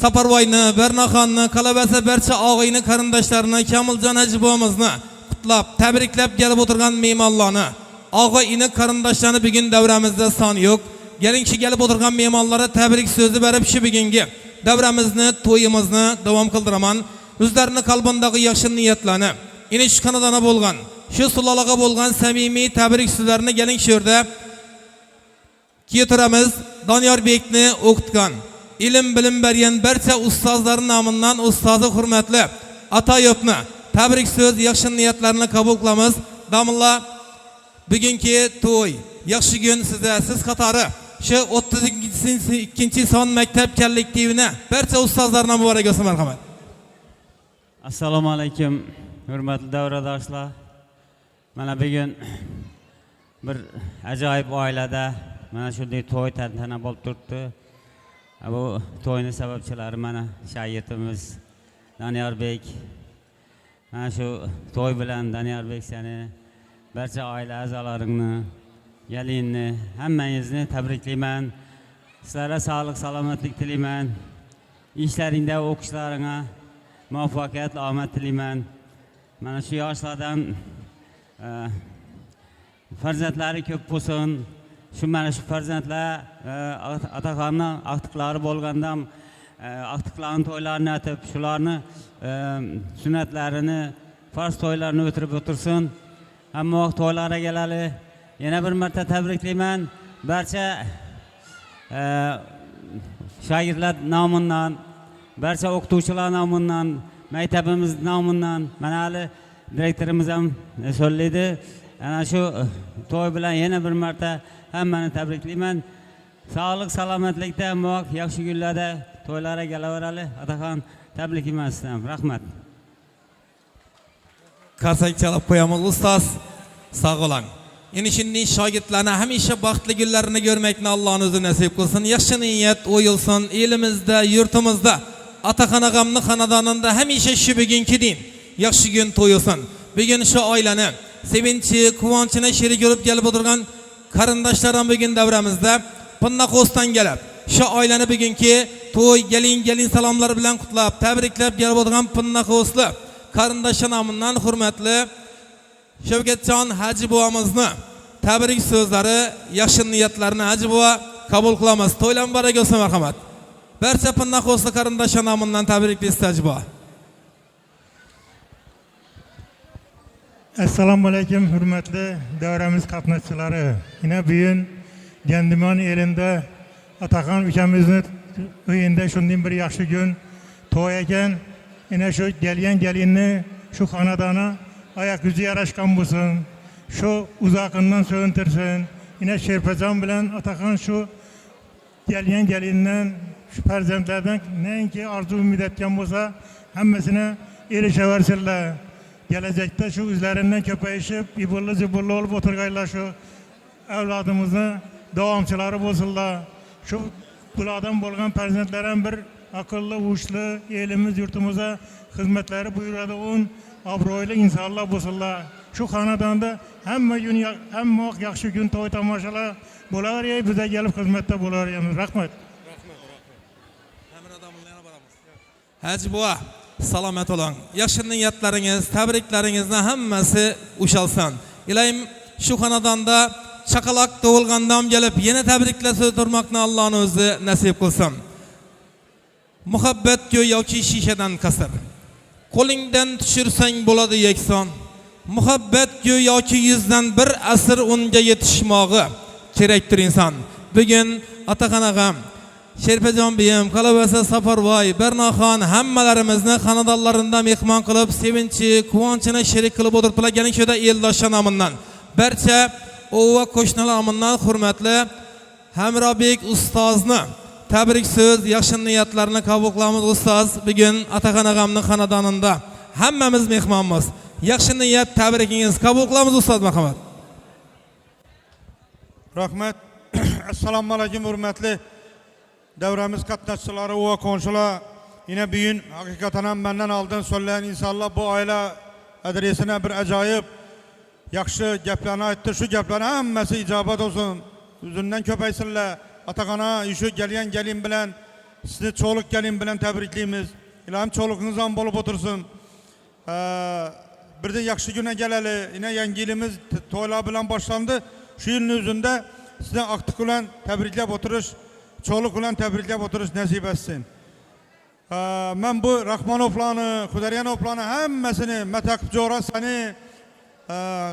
Saparvoyni, Bernaxonni, Qalabasa barcha og'ayni qarindoshlarni, Kamiljon Hajibovimizni qutlab, tabriklab kelib o'tirgan mehmonlarni, og'ayni qarindoshlarni bugun davramizda son yo'q. Gelinki gelip oturgan mehmonlara tebrik sözü verip şu bugungi davramizni, to'yimizni davom qildiraman. O'zlarini qalbindagi yaxshi niyatlarni, inish qanadana bo'lgan, shu sulolaga bo'lgan samimiy tebrik sözlerini gelin shu yerda keltiramiz. Doniyor Bekni o'qitgan, ilim bilim bergan barcha ustozlar nomidan ustozi hurmatli Atayevni tebrik söz, yaxshi niyatlarini qabul qilamiz. Damilla bugungi to'y yaxshi gün size, siz qatori şu 32. son maktab kollektivini barcha ustozlarga muborak bo'lsin. Marhamat. Assalomu alaykum, hurmatli davradoshlar. Mana bugun bir ajoyib oilada mana shunday to'y tantana bo'lib turibdi. Bu to'yning sababchilari mana shogirdimiz Daniyarbek. Mana shu to'y bilan Daniyarbek seni, barcha oila a'zolaringni, gelinni, hammangizni tabriklayman. Sizlarga sog'lik, salomatlik tilayman. İşlerinde, o'qishlaringga muvaffaqiyat, omad tilayman. Mana shu yoshlardan farzandlari ko'p bo'lsin. Shu mana shu farzandlar Ataxonning aqtiqlari bo'lganda aqtiqlarning to'ylarini atib, shularni sunnatlarini, farz to'ylarini o'tirib o'tirsin. Hamma vaqt to'ylariga kelali. Yana bir marta tabriklayman. Barcha shogirdlar nomidan, barcha o'qituvchilar nomidan, maktabimiz nomidan, mana hali direktorimiz ham so'zlaydi. Ana shu to'y bilan yana bir marta hammani tabriklayman. Sog'lik, salomatlikda, muvaffaq, yaxshi kunlarda to'ylariga kelaverali. Ataxon, tabriklayman sizlarni. Rahmat. Qarsak chalib qo'yamiz ustoz. Sog' bo'ling. Yine şimdi şagirdlarına hamisha baxtli günlerini görmekni Allah'ın özü nasip kılsın. Yaxshi niyet oyulsun elimizde, yurtumuzda. Ataxon ağamning xonadonida hamisha shu bugungi din yaxshi gün to'yilsin. Bugun shu oilani sevinchi, quvonchini sherik bo'lib kelib o'tirgan qarindoshlarim bugun davramizda Pinnaqo'sdan kelib, shu oilani bugungi to'y gelin salomlar bilan qutlab, tabriklab kelib o'tirgan Pinnaqo'sli qarindoshlar nomidan hurmatli Shavkatjon Haji buvamizni tabrik so'zlari, yaxshi niyatlarini Haji buva qabul qilamiz. To'ylar muborak bo'lsin, marhamat. Barcha Pinnaqo'sli qarindoshlar nomidan tabriklaymiz Haji buva. Assalomu alaykum hurmatli davramiz qatnashchilari. Yine bugün Gandiman elinde Ataxon ukamizni uyida shunday bir yaxshi kun to'y ekan. Yine şu gelinni, şu xonadoni ayak yüzü yarashgan bo'lsin. Şu uzoqindan so'ntirsin. Yine Sherpajon bilan Ataxon şu gelindan, şu farzandlardan neyinki arzu umid etgan bo'lsa, hammasini erishaversinlar. Gelecekte şu üzerinden köpeyişip, ibullu zibullu olup oturgaylar şu evladımızı devamçıları bozullar. Şu buladan bolgan farzandlardan bir akıllı, uçlu, elimiz yurtumuza hizmetleri buyuradı un, abroylu insanlar bozullar. Şu hanadanda hem gün hem yaxşı gün toy tamaşalar bular ya bize gelip hizmette bular ya. Rahmet. Haji buva, salomat bo'ling. Yaxshi niyatlaringiz, tabriklaringizni hammasi ushalsin. Ilayim shu xonadonda chaqaloq tug'ilgandan kelib, yana tabriklar so'zdirmoqni Allohning o'zi nasib qilsin. Muhabbat yoki shishadan qasr. Qo'lingdan tushirsang bo'ladi yakson. Muhabbat yoki yuzdan bir asr unga yetishmog'i kerakdir inson. Bugun Ataxon og'am, Sherpajon beyim, Qalabasa Safarvoy, Bernoxon hammalarimizni xonadonlarida mehmon qilib, sevinchi, quvonchini sherik qilib o'tiriblar. Yana shuda eldoshlar nomidan, barcha o'va qo'shnilar nomidan hurmatli Hamrobek ustozni tabrik so'z, yaxshi niyatlarini qabul qilamiz ustoz. Bugun Ataxon og'amning xonadonida hammamiz mehmonmiz. Yaxshi niyat tabrikingiz qabul qilamiz ustoz, marhamat. Rahmat. Assalomu alaykum hurmatli davramiz qatnashchilari va qo'shnilar. Yine bugün hakikaten ham benden aldın söyleyen insanlar bu aile adresine bir acayip yaxshi gaplarni aytdi. Şu gaplarni hammasi ijobat olsun. Uzundan ko'paysinlar. Ataxon'a şu gelin bilan sizni çoğluk gelin bilan tabriklaymiz. İlahim çoğluğunuz ham bo'lib o'tirsin. Bir de yaxshi güne geleli. Yine yangi yilimiz to'ylar bilan boshlandı. Şu yilning o'zida sizni aqtiq bilan tabriklab o'tirish, çoğluk bilan tabriklab o'tirish nasib etsin. Ben bu Rahmanovlarni, Xudaryanovlarni hammasini, Mataqib Jo'rasani,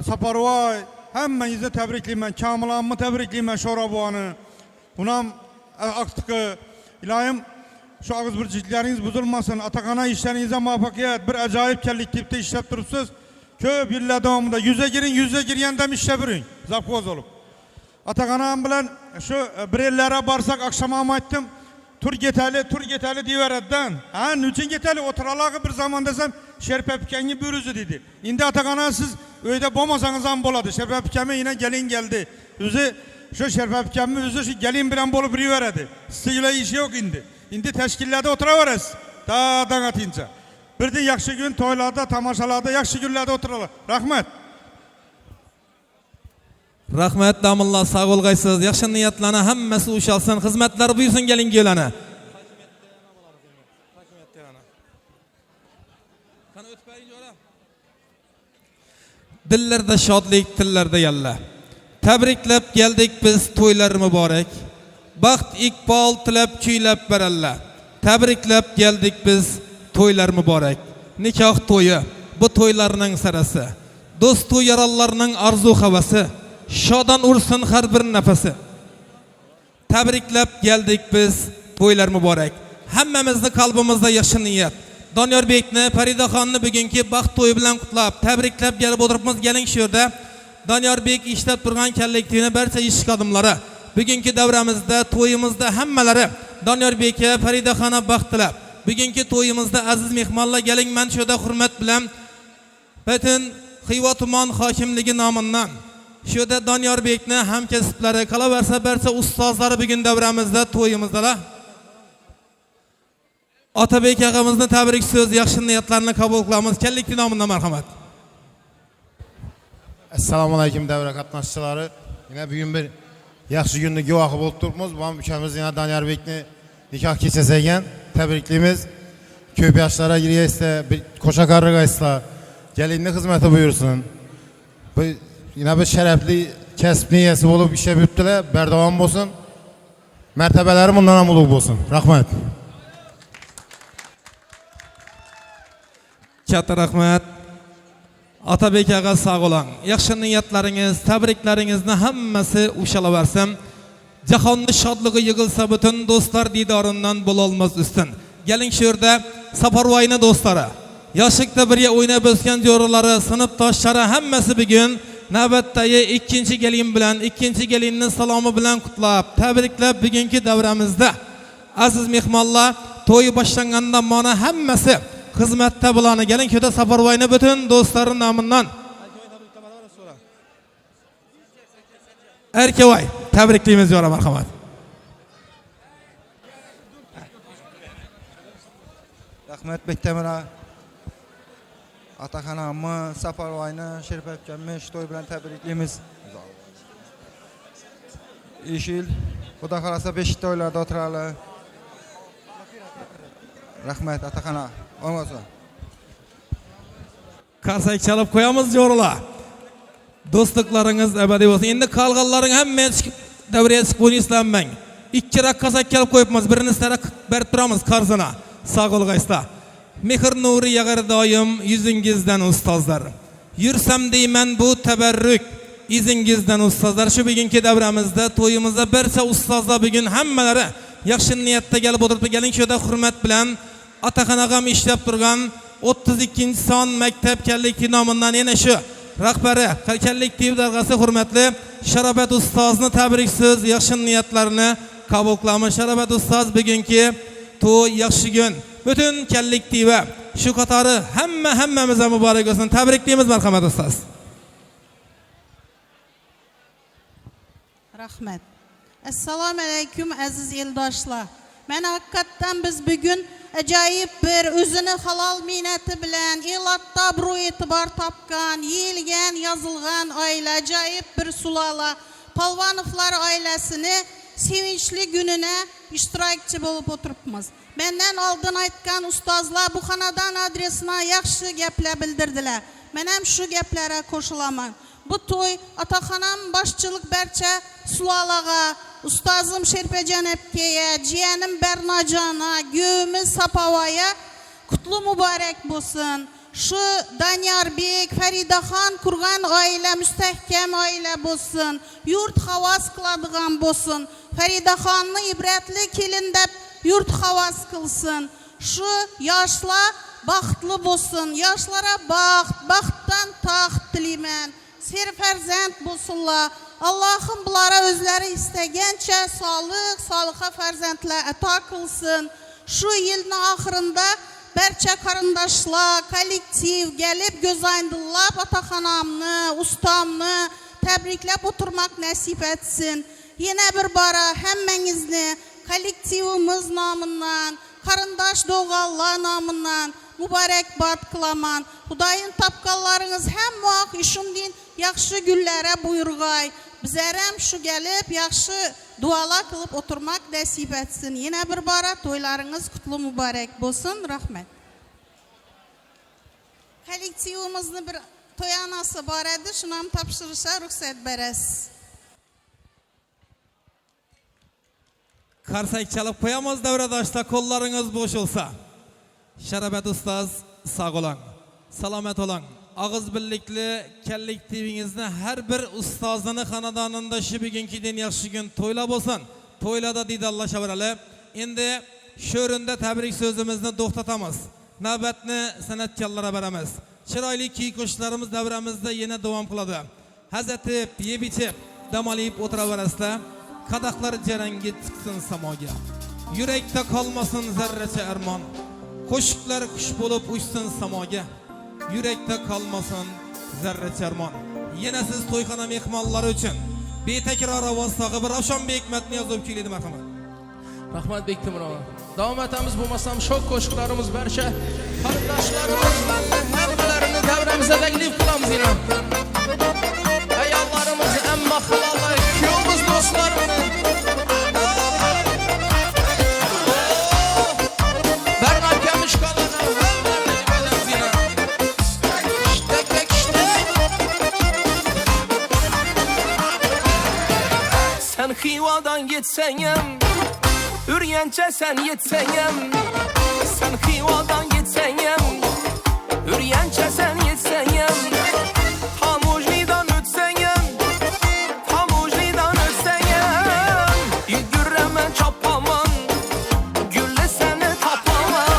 Saparvoy hammangizni tabriklayman. Kamilonni tabriklayman, Sho'rabovani. Bunam aqtiqi ilohim şu ağız bircikleriniz buzulmasın. Ataxon'a işlerinize muvaffaqiyat. Bir acayip kelliktipte işlep turupsiz. Köp yıllar davamında yüze girgenden işlep birin. Zapkoz olup. Ataxon'a bilen şu bir ellere barsak akşama aytdım. Tur geteli diyeredden. Ha, nüçin geteli oturalığı bir zaman desem Şerpepkengi bürüzü dedi. Indi Ataxon'a siz öyde bomasanız ham boladı. Şerif Akami yine gelin geldi. Özü şu Şerif Akami özü şu gelin bilen bolup biri veredi. Sizle işi yok indi. İndi teşkillerde oturaveriz. Dağdan atınca. Bir de yaxşı gün toylarda, tamaşalarda, yaxşı günlerde oturalım. Rahmet. Rahmet damıllar sağ olgaysız. Yaxşı niyatlarına hemmesi uşalsın. Hizmetler buyursun gelin gelene. Dillerde şadlik, dillerde yalla. Tebriklep geldik biz toylar mübarek. Baxt ikbal tilep küylep beralla. Tebriklep geldik biz toylar mübarek. Nikah toyu, bu toylarının sarası. Dostu yarallarının arzu havası. Şadan ursun her bir nefesi. Tebriklep geldik biz toylar mübarek. Hemmemizni kalbimizde yaxşı niyet. Danyar Bekni, Farida Xonni bugünkü baxt toyu bilan qutlab, tebriklab gelip oturibmiz gelin şurada. Danyar Bek işlep turgan kollektivini barcha ish qadimlari. Bugünkü davramizda, toyimizda hammalari Danyar Bekka, Farida Xonna baxt tilab. Bugünkü toyimizda aziz mehmonlar gelin men şurada hurmat bilan bütün Xiva tuman hokimligi nomidan şurada Danyar Bekni hamkasblari, qolaversa barcha ustozlari bugün davramizda, toyimizdalar. Atabek ağamızın tebrik söz, yaxşı niyatlarını kabul kılamız. Kellikli namında merhamet. Assalamu alaikum davra katnaşçıları. Yine bugün bir yaxşı günlü güvahı bulup durmuz. Bu ülkemiz yine Danyar Bekni nikah keçeseyken tebrikliyimiz. Köp yaşlara giriyse, bir koşa karrıgaysa gelinli hizmeti buyursun. Bu yine bir şerefli kesb niyesi olup işe büttüle, berdavam olsun. Mertebeleri bundan amuluk olsun. Rahmet. Katta rahmet. Atabek ağa sağ olan. Yaxşı niyatlarınız, tebriklerinizni hammasi uşalaversin. Jahonni şadlığı yığılsa bütün dostlar didarından bol olmaz üstün. Gelin şurada Saparvayni dostları. Yaşıkta birge oynayıp ösken joruları, sınıftaşları hammasi bugün navbatdagi ikkinchi gelin bilan, ikkinchi gelinning salomı bilan qutlab, tebriklab bugünkü davramizda aziz mehmonlar to'y boshlangandan mana hammasi xizmatda bularni gelin köde Saparvayni bütün dostların namından Erkevay tebrikliyimiz var marhamat. Rahmet Bektemir'a Atakan ağamı, Saparvayni, Şerif Akami to'y bilan tebrikliyimiz. İşil, Xudo xolasa 5 to'ylarda o'tirali. Rahmet Atakan ağa. Olmasa. Karsak çalıp koyamız yorula. Dostluklarınız ebedi olsun. Şimdi kalgalların hemen devreye çıkıp İslam ben. İki rak kasak gelip koyupmaz. Birini sana berip duramız karzına. Sağ ol gaysta. Mihir nuri yağar daim yüzüngizden ustazlar. Yürsem deymen bu teberrük. İzingizden ustazlar. Şu bugünkü devramızda, toyumuzda berse ustazlar bugün hemmeleri yaxşı niyette gelip oturup gelin şöyle hürmet bilen Atakan ağam işlep durgan 32. son mektep kellikti namından yine şu rahberi kellikti dargası hürmetli Şarabet ustazını tebrik söz yaxşı niyetlerini kabul kılamış. Şarabet ustaz bugünkü toy yaxşı gün bütün kellikti ve şu katarı hemmemize mübarek olsun. Tebrikliyimiz merhamet ustaz. Rahmet. Assalamu alaikum aziz eldaşlar. Ben hakikaten biz bugün acayip bir özünü halal minneti bilen, elatda buru etibar tapkan, yiyilgen, yazılgan aile, acayip bir sulala, Palvanovlar ailesini sevinçli gününe iştirakçı bulup oturupmuz. Benden aldın aytkan ustazlar bu kanadan adresine yaxşı gepler bildirdiler. Ben hem şu geplere koşulamam. Bu toy Atakanam başçılık berçe sulalağa, ustazım Şerpecan Epke'ye, ciğenim Bernacan'a, göğümüz Sapava'ya kutlu mübarek bulsun. Şu Danyar Bek, Farida Xon kurgan aile müstehkem aile bulsun. Yurt havas kıladıgan bulsun. Farida Xonni ibretli kelin dep yurt havas kılsın. Şu yaşla baxtlı bulsun. Yaşlara baxttan taxt dileymen. Serferzent bulsunlar. Allah'ım bunlara özleri istegençe sağlığa ferzentler ata kılsın. Şu yılın ahırında barcha qarindoshlar, kollektiv gelib gözaydıllab ataxonamni, ustamni tabriklab o'tirmak nasib etsin. Yana bir bara hammangizni kollektivimiz nomidan, qarindosh do'g'allar nomidan muborakbod qilaman. Xudoyim topganlaringiz hamma vaqt ishundan yaxshi kunlara buyurg'ay. Bizlar ham shu gelib yaxshi duolar qilib o'tirmak nasib etsin. Yana bir bara to'ylaringiz qutlu muborak bo'lsin. Rahmat. Kollektivimizni bir to'y anasi bor edi, shuni ham topshirishga ruxsat berasiz. Qarsak chalib qo'yamiz davradoshlar, qo'llaringiz bo'sh bo'lsa. Sharabat ustoz, sog' bo'ling. Salomat bo'ling. Og'iz birlikli kollektivingizni har bir ustozini xonadonida shu bugungidan yaxshi kun to'ylab bo'lsin. To'ylada diydorlashaveralik. Endi shu o'rinda tabrik so'zimizni to'xtatamiz. Navbatni san'atkorlarga beramiz. Chiroyli kuy-qo'shiqlarimiz davramizda yana davom qiladi. Hazrati yeb-ichib, dam olib o'tiraverasizlar. Qadaqlar jarangi chiqsin samoga. Yurakda qolmasin zarracha armon. Qo'shiqlar qush bo'lib uchsin samoga. Yurakda qolmasin zarracha armon. Yana siz to'yxona mehmonlari uchun betakror ovoz sog'ib Ravshanbek Matniyazov keladi marhamat. Rahmat Bektemurova. Davom etamiz bo'lmasam shok qo'shiqlarimiz barcha qarindoshlarimiz hammalarini davramizga taklif qilamiz yana. Ayollarimiz, amma xalolar, kuyovimiz, do'stlarimiz. Barnab kamishqalarni hammalarni bilamiz yana. Sen Xivadan gitsen hem, Ürgençe sen yetsen hem. Sen Xivadan gitsen hem, Ürgençe sen yetsen hem. Tamujli'dan ötsen hem, Tamujli'dan ötsen hem. Yürümen çapaman, gülle seni tapaman.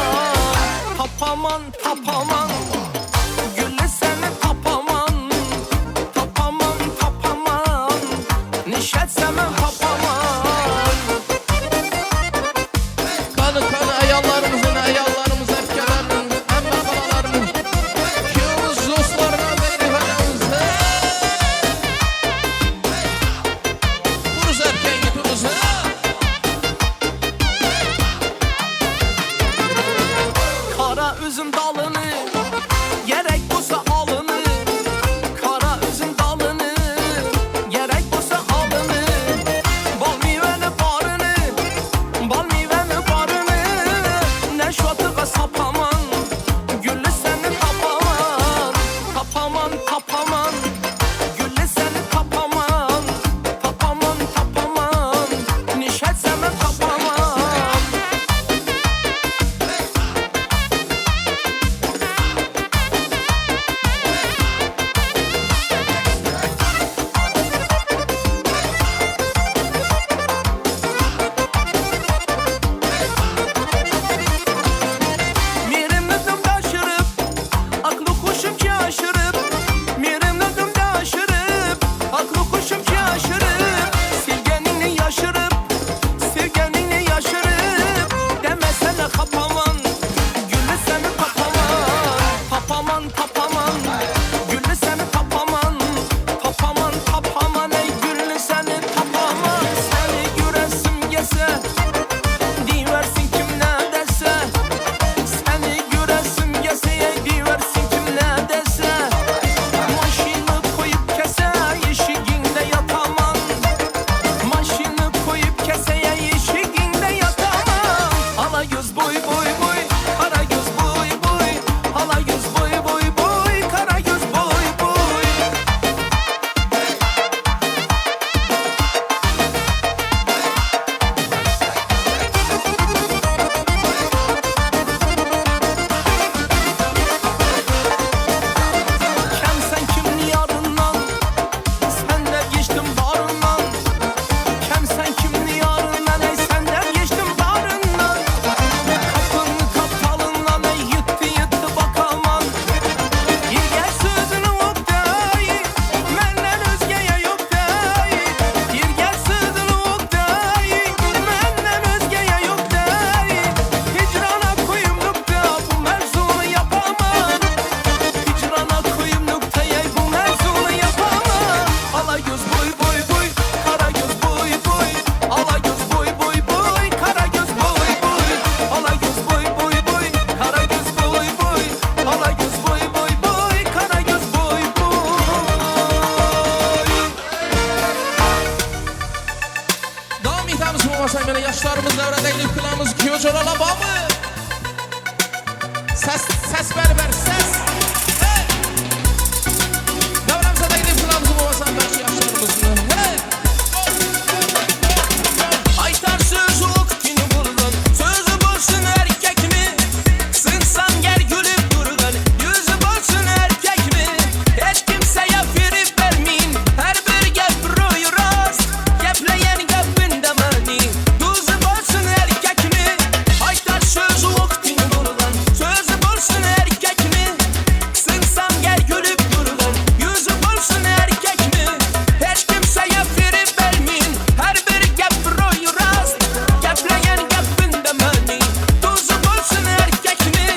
Tapaman, tapaman, gülle seni tapaman. Tapaman, tapaman, nişet semen tapaman. Ayollarımızın, öfkelerinin, emme xalalarının, kuyovimiz, do'stlarına taklif edemiz. Turuz erkeği, turuz. Kara üzüm dalını, gerek bulsa alını. Kara üzüm dalını, gerek bulsa alını. olmasa yine yaşlarımız devre teklif kılamız Kiyocan alabamı. Ses ver ses. Hey! Devremize teklif kılamız olmasa belki yaşlarımızı. Hey! Aytar sözü oktini bulgan Sözü bolsun erkek mi? Sınsan gel gülüp durgan Yüzü bolsun erkek mi? Hiç kimseye firip vermeyin Her bir gep royu rast Gepleyen gepin demeni Tuzu bolsun erkek mi? Aytar sözü oktini bulgan Sözü bolsun erkek mi? Sınsan gel gülüp durgan Yüzü bolsun erkek mi? Hiç kimseye firip vermeyin Her bir gep royu rast Gepleyen gepin demeni Tuzu bolsun erkek mi?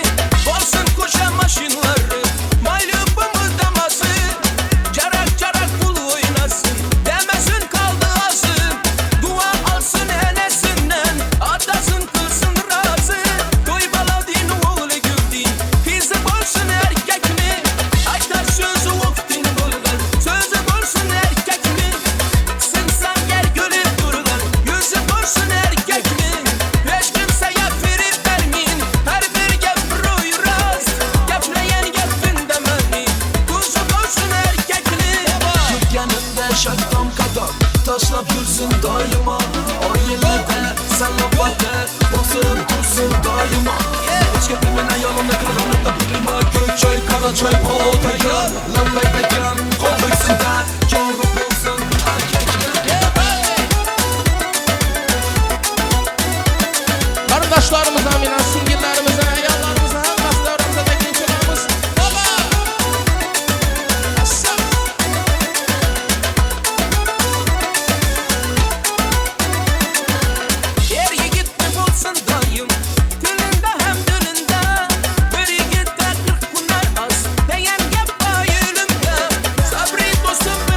Bolsun koşa maşinları Maylubımı daması Carak carak bul oynasın Demesin kaldı azı Dua alsın enesinden Atasın kılsın razı Toy baladin oğlu güldin Kızı bolsun erkek mi? Aytar sözü oktin bulgan Sözü bolsun erkek mi? Sınsan gel gülüp durgan Yüzü bolsun erkek mi? Hiç kimseye firip vermeyin Her bir gep royu rast Gepleyen gepin demeni Tuzu bolsun erkek mi? Dükkanında şaktam kadar Taşlap yürüsün daima Ailede salavatı Basın dursun daima Hiç gepimine yolunda karanlıkta bilma Gök çay, kara çay, potaya Lambay bekan, konfeksinde Yavru bulsun erkekler Kardeşlerimize, amina, singillerimize, ayarlarımıza, herkes devremize teklif kılamız. Baba! Aslan! Er yigit mi bolsun dayım Tülünde hem dülünde Bir yigitler 40 kunar az Deyen gep bayılımda Sabri dostum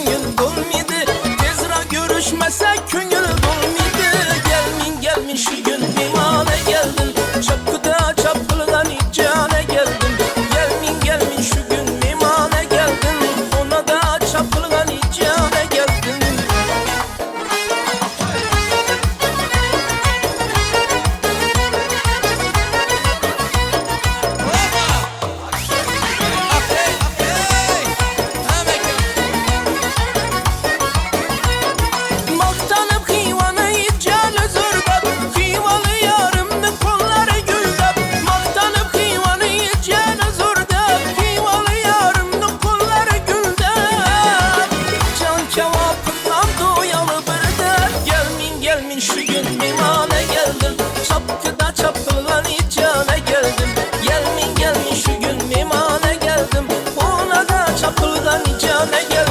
köngül dolmaydı. Tezra görüşmesek köngül dolmaydı. Gelmin şu gün mimane geldin. Çapkıda çapkılgan icane geldin. Gelmin şu gün mimane geldin. Ona da çapkılgan icane geldin. Maktanıp kıyvanı icale zordap. Kıyvalı yarımdı kolları güldap. Maktanıp kıyvanı icale zordap. Kıyvalı yarımdı kolları güldap. Can kevapından doyalı bir de. Gelmin şu gün mimane geldin. Çapkıda çapkılan icane geldim. Gelmin şu gün mimane geldim. Ona da çapkılan icane geldim.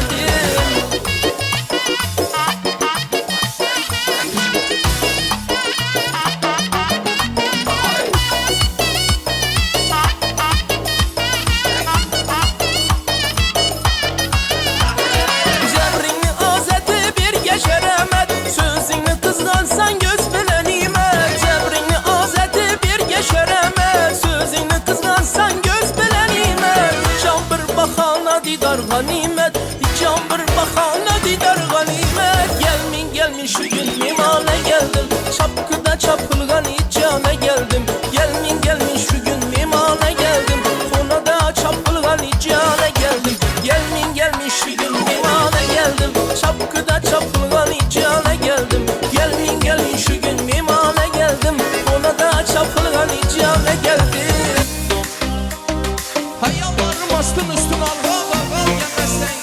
Zerrini azeti bir geçeremet. Sözünü kızgansan göz bile nimet. Zerrini azeti bir geçeremet. Sözünü kızgansan göz bile nimet. Can bir bakana didar ganimet. Can bir bakana didar ganimet. Gelmin şu gün mimane geldim. Çapkıda çapkılgan icane geldim. Gelmin şu gün mimane geldim. Ona da çapkılgan icane geldim. Gelmin şu gün mimane geldim. Çapkıda çapkılgan icane geldim. Gelmin şu gün mimane geldim. Ona da çapkılgan icane geldim. Hayallarım astın üstüne al gelmezsen.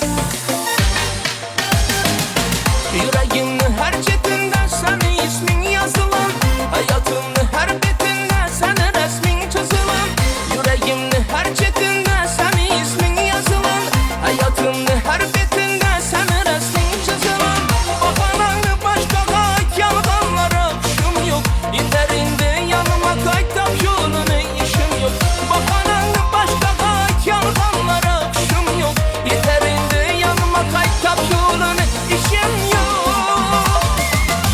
Yüreğimin her cetinden senin ismin yazılan. Hayatımın her betinde senin resmin çizilen. Yüreğimin her cetinden senin ismin yazılan. Hayatımın her betinde senin resmin çizilen. Bakananı başka kayıt yanganlara kuşum yok. İterinde yanıma kayıt yolunu işim yok. Bakananı başka kayıt yanganlara kuşum yok. İterinde yanıma kayıt yolunu işim yok.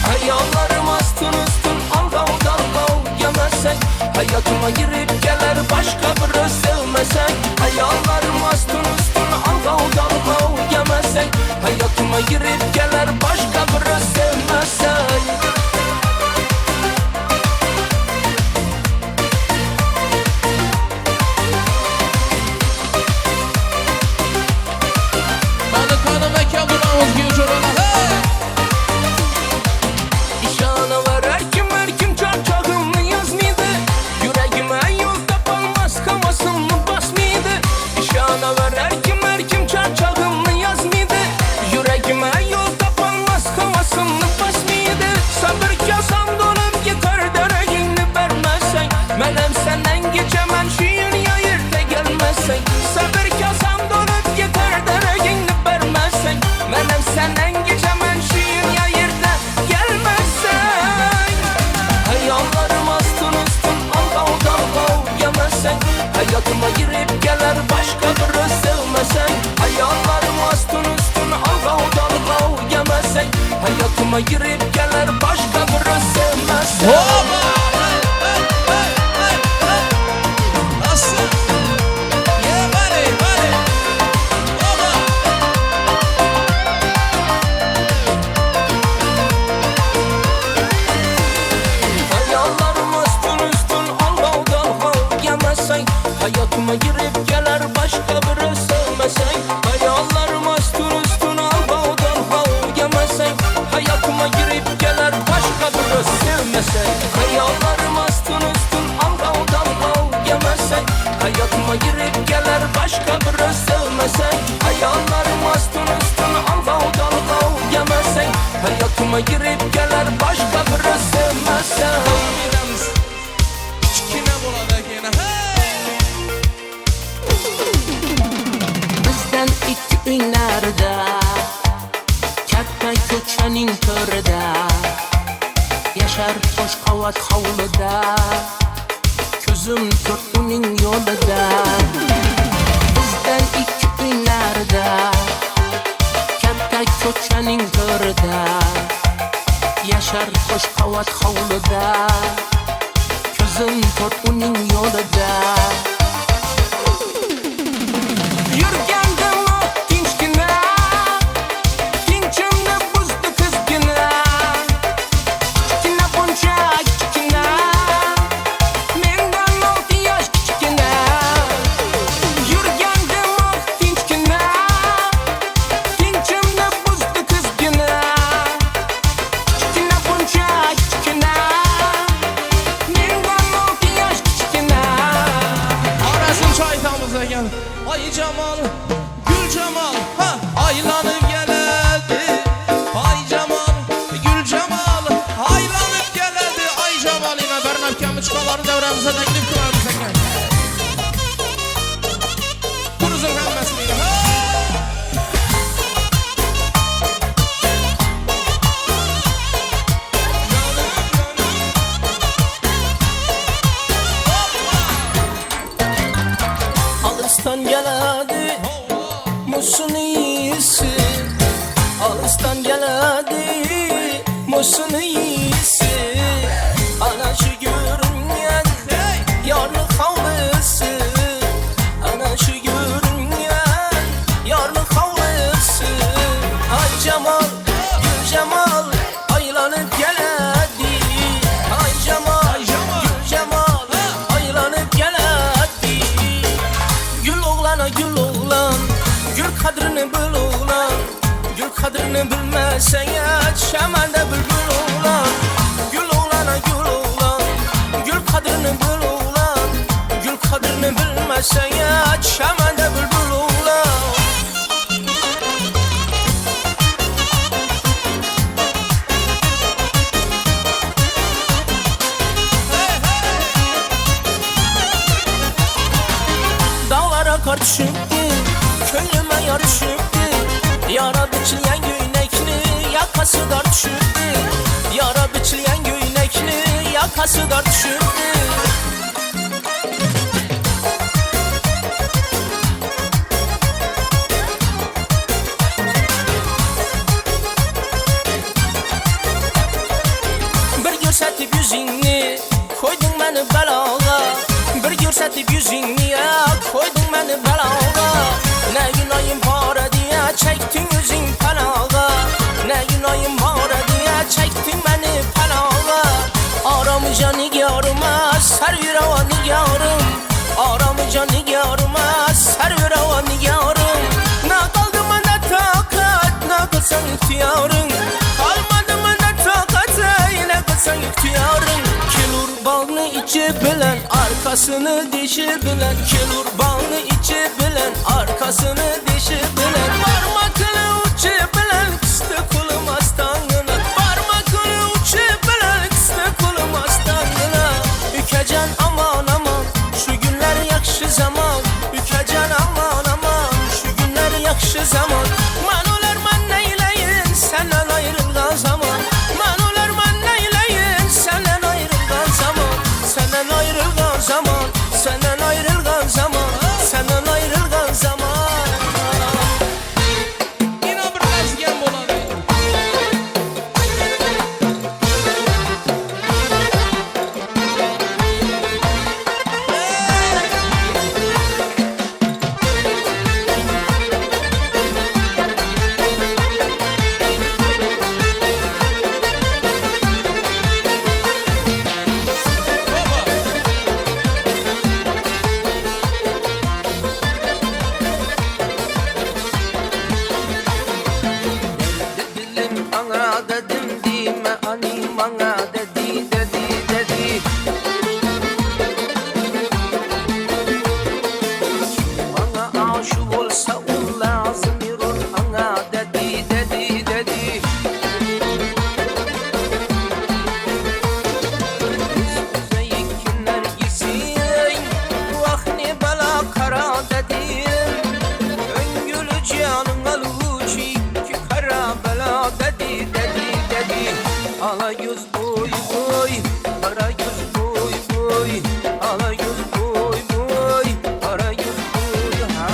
Hayallarım astın üstün algav dalgav yemezsek. Hayatıma girip gelir başka biri sevmesek. Hayallarım astın üstün algav dalgav yemezsek. Hayatıma girip gelir başka biri sevmesek. Kanı mekan buramız gücür ola. İşana ver her kim çarçağımı yazmaydı. Yüreğime yol tapılmaz havasını basmaydı. İşana ver her kim çarçağımı yazmaydı. Yüreğime yol tapılmaz havasını basmaydı. Sabır kasam donup yıkar dereğini vermezsen. Menem senden geçemem şiir yayırda gelmezsen. Sabır kasam donup yıkar dereğini vermezsen. Menem senden geçemem şiir yayırda gelmezsen. Hayallarım astın üstün algav dalgav yemezsen. Hayatıma girip gelir başka biri sevmesen. Hayallarım astın üstün algav dalgav yemezsen. Hayatıma girip gelir başka biri sevmesen. Nasıl? Yeah, buddy. Oba. Hayallarım astın üstün algav dalgav yemezsen. Hayatıma girip gelir başka biri sevmesen. Hayallarım astın üstün algav dalgav yemezsen. Hayatıma girip gelir başka biri sevmesen. Hayallarım astın üstün algav dalgav yemezsen. Hayatıma girip gelir başka biri sevmesen. Hayallarım astın üstün algav dalgav yemezsen. Hayatıma girip gelir başka biri sevmesen. Kime burada gene? Hey! Bizden iki günlerde katta ko'chaning to'rida yashar tosh qavat hovlida ko'zim tur uning yo'lida. Bizden iki günlerde katta ko'chaning to'rida yashar qo'sh qavat hovlida ko'zim to'rt uning yo'lida yurgandim tinchgina tinchimni buzdi kuzgina kichkina buncha kichkina mendan 6 yosh kichkina yurgandim tinchgina tinchimni buzdi kuzgina kichkina buncha kichkina mendan 6 yosh kichkina Arasın çaytamız ekan. Ay Cemal, Gül Cemal, ha aylanıp geledi. Ay Cemal, Gül Cemal, aylanıp geledi. Ay Cemal yine Bernabkemi çıkaları devremize teklif kılarız ekan. Kuruzun hemmesini yine. Ha! Alıstan geledi musun iyisi Alıstan geledi musun iyisi Ana şu görüngen yarlı havlısı Ana şu görüngen yarlı havlısı Ay Cemal, Gül Cemal aylanıp geledi Ay Cemal, Gül Cemal aylanıp geledi Gül oğlana gül oğlan Gül kadrini bil oğlan Gül kadrini bilmezsen ya çemende bülbül oğlan Gül oğlana gül oğlan Gül kadrini bil oğlan Gül kadrini bilmezsen ya çemende bülbül oğlan Dağlara kar düşüptü, könlüme yar düşüptü Yara biçilyen göynekli, yakası dar düşüptü Yara biçilyen göynekli, yakası dar düşüptü Bir görsətib yüzünü, koydun beni belağa Bir görsətib yüzünü ya, koydun beni belağa Ne günahım var diye çektin yüzün pelağa Ne günahım var diye çektin beni pelağa Aramayca nigarıma, servir hava nigarım Aramayca nigarıma, servir hava nigarım Ne kaldı mı ne takat, ne kılsan ihtiyarın Kalmadı mı ne takat, ne kılsan ihtiyarın Kilur balını içi bilen, arkasını dişi bilen Kilur balını içi bilen, arkasını dişi bilen Parmakını uçu bilen, kıstı kulum astanına Parmakını uçu bilen, kıstı kulum astanına Ükecen aman aman, şu günler yakşı zaman Ükecen aman aman, şu günler yakşı zaman Man olar man neyleyin, senden ayrılgan zaman Man olar man neyleyin, senden ayrılgan zaman Senden ayrılgan zaman, senden ayrılgan zaman Senden ayrılgan zaman Yine bir mezgen buladı. Dedim ana dedim dime ani bana dedi dedi dedi Bana aşık olsa o lazım irun ana dedi dedi dedi Bize yekinler gitsin vah ne bala kara dedim Öngülü canım aluçi ki kara bela dedi dedi dedi Ala göz boy boy, kara göz boy boy Ala göz boy boy, kara göz boy ha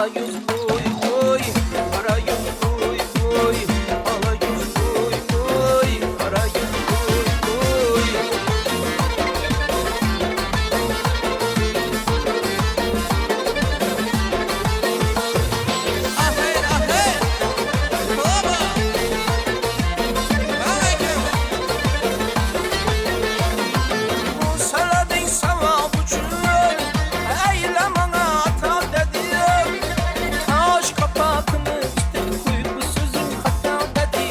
ala yüz boy boy, kara yüz boy boy, ala yüz boy boy, kara yüz boy boy. Aher aher. Baba. Aleyküm. Bu saladın sevap üçün, eyle bana ata dedim. Taş kapakını tutup uykusuzum hatta dedi.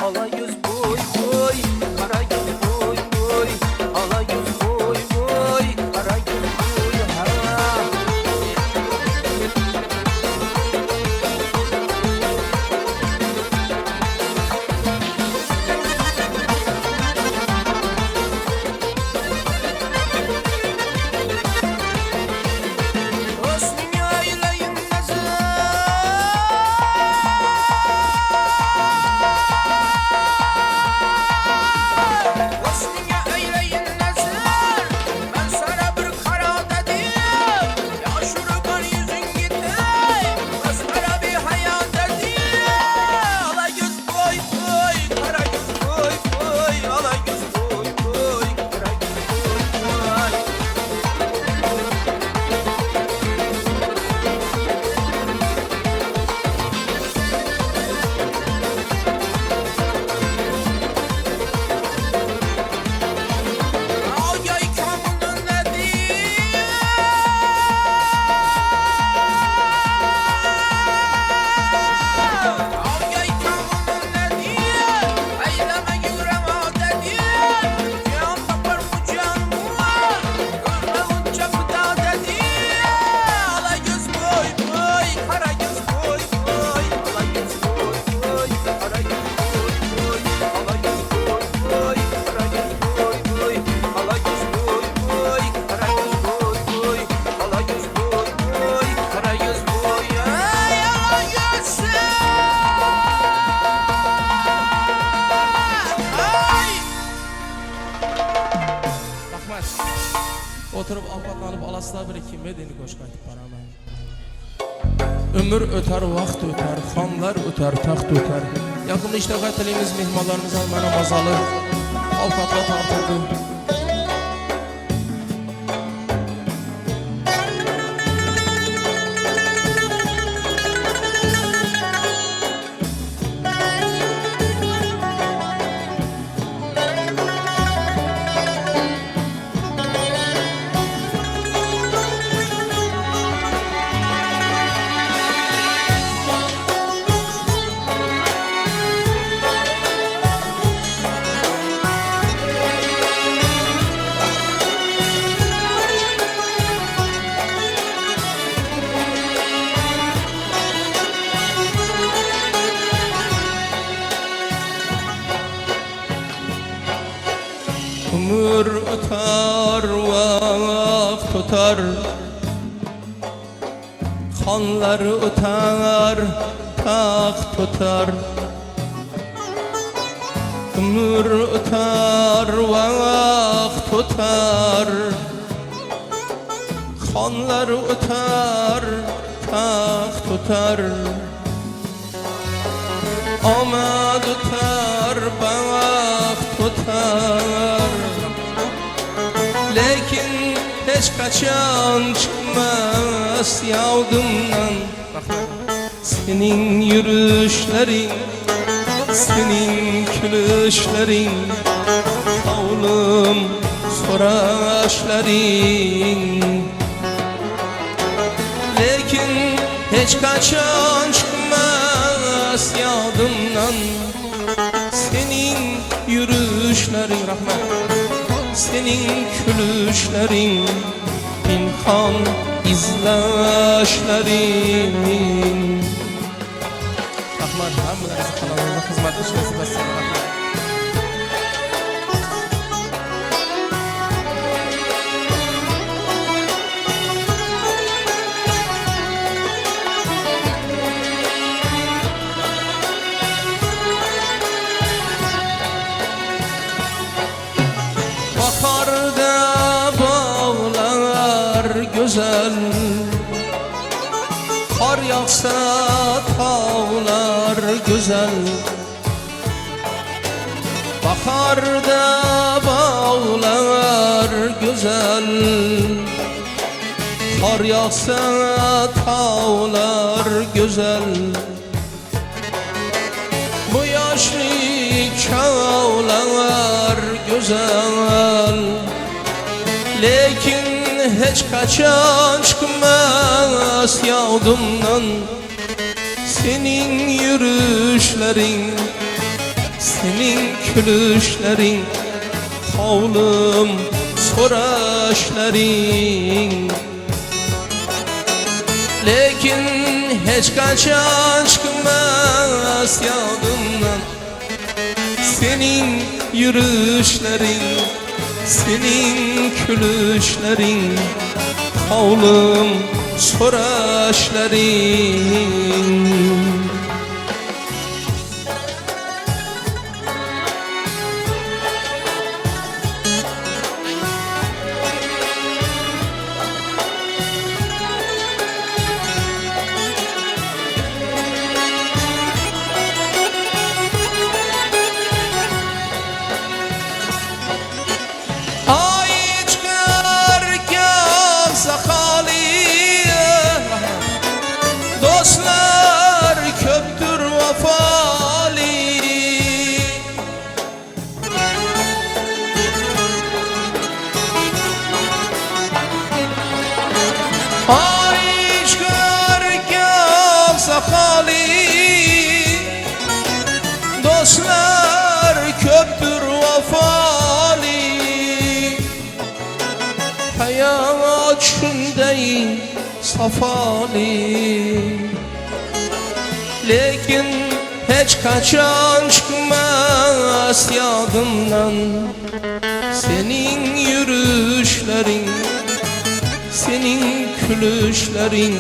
Ala yüz boy boy, kara yüz boy boy, ala yüz boy boy, kara yüz boy ha. Hüsnü eyleyin nazar, hüsnü eyleyin nazar. Ben sana bir kara dedim, yaşlı bir yüzün gitti, masmara bir hayat dedim. Ala yüz boy boy, kara yüz boy boy, ala yüz boy boy, kara yüz boy boy. Ay ay kamunun ay ay kamunun eyleme yüreğim dedi. Can tapar bu canıma, görme unca fıda dedi. Ala yüz boy boy, kara yüz boy boy, ala yüz boy boy, kara yüz boy boy, ala yüz boy boy, kara yüz boy boy, ala yüz boy boy, kara yüz boy boy, ala yüz boy boy, kara yüz boy. Ay ala yüz. Ay. Rahmat. Oturup avqatlanıp alasılar bir iki medeni koş qaytıb baraman. Ömür öter, vaxt öter, xanlar öter, taxt öter. Yaxında iştirak etdiyimiz mehmanlarımız Almana mazalı avqatla tartırdı. Ömür öter, vaxt öter, xanlar öter, taxt öter. Ömür öter, vaxt öter, xanlar öter, taxt öter. Amad öter, vaxt öter. Lekin hiç kaçan çıkmaz yavdumdan. Senin yürüyüşlerin, senin gülüşlerin, havlum soraşların. Lekin hiç kaçan çıkmaz yavdumdan. Senin yürüyüşlerin rahmet, senin gülüşlerin, pinhan izleşlerin. Rahmat, hamılarınızı kanalına hizmet işinizi versin. Rahmat. Bakarda bağlar güzel, Kar yağsa tağlar güzel, baharda bağlar güzel. Kar yağsa tağlar güzel, bu yaşlı çağlar güzel. Lekin hiç kaçan çıkmaz yadımdan senin yürüyüşlerin, senin gülüşlerin, havlum soraşların. Lekin hiç kaçan çıkmaz yadımdan senin yürüyüşlerin, senin gülüşlerin, havlum soraşların. Dostlar köptür vefali, ay çıkarken sakali. Dostlar köptür vefali, hayat şunday safali. Lekin hiç kaçan çıkmaz yadımdan senin yürüyüşlerin, senin gülüşlerin,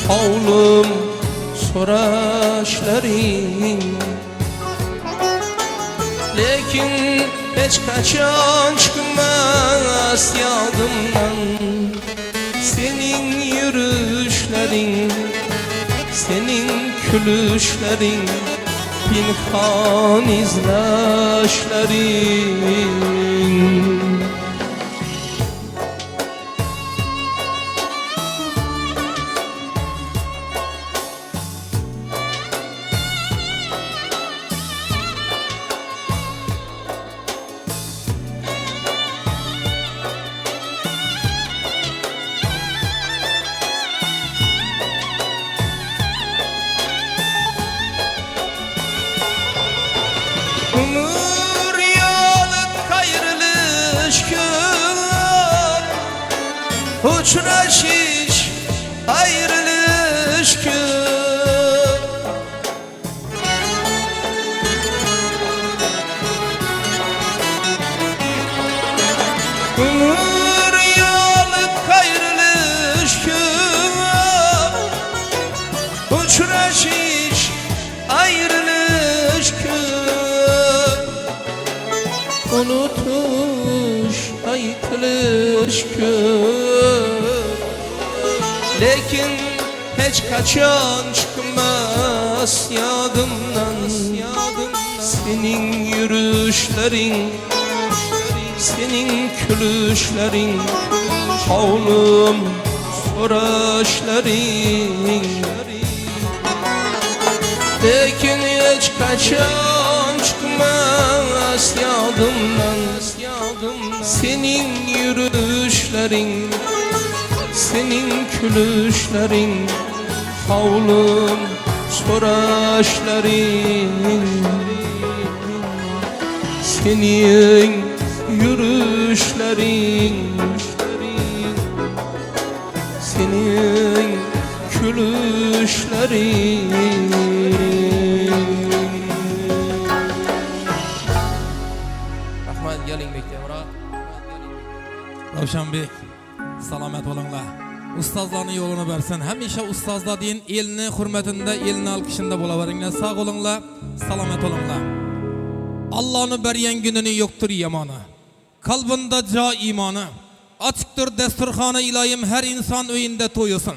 havlum soraşların. Lekin hiç kaçan çıkmaz yadımdan senin yürüyüşlerin, senin gülüşlerin, pinhan izlaşların. Ömür yolu kayrılış gün, uçraşış ayrılış gün. Ömür yolu kayrılış gün, uçraşış ayrılış gün. Unutuş ayıtılış gün, lekin hiç kaçan çıkmaz yadımdan senin yürüyüşlerin, senin gülüşlerin, havlum soraşların. Lekin hiç kaçan çıkmaz yadımdan senin yürüyüşlerin, senin gülüşlerin, havlum soraşların. Senin yürüyüşlerin, senin gülüşlerin. Rahmat gelin beklemra. Ravshanbek, salomat bo'linglar. Ustozlarning yo'lini bersin. Hamisha ustozlar deyin elni hurmatida, elni alqishida bo'laveringlar. Sog' bo'linglar, salomat bo'linglar. Allah'ını beryen gününü yoktur yamanı. Kalbinde ca imanı. Açıktır desturxanı ilayim her insan öyünde toyusun.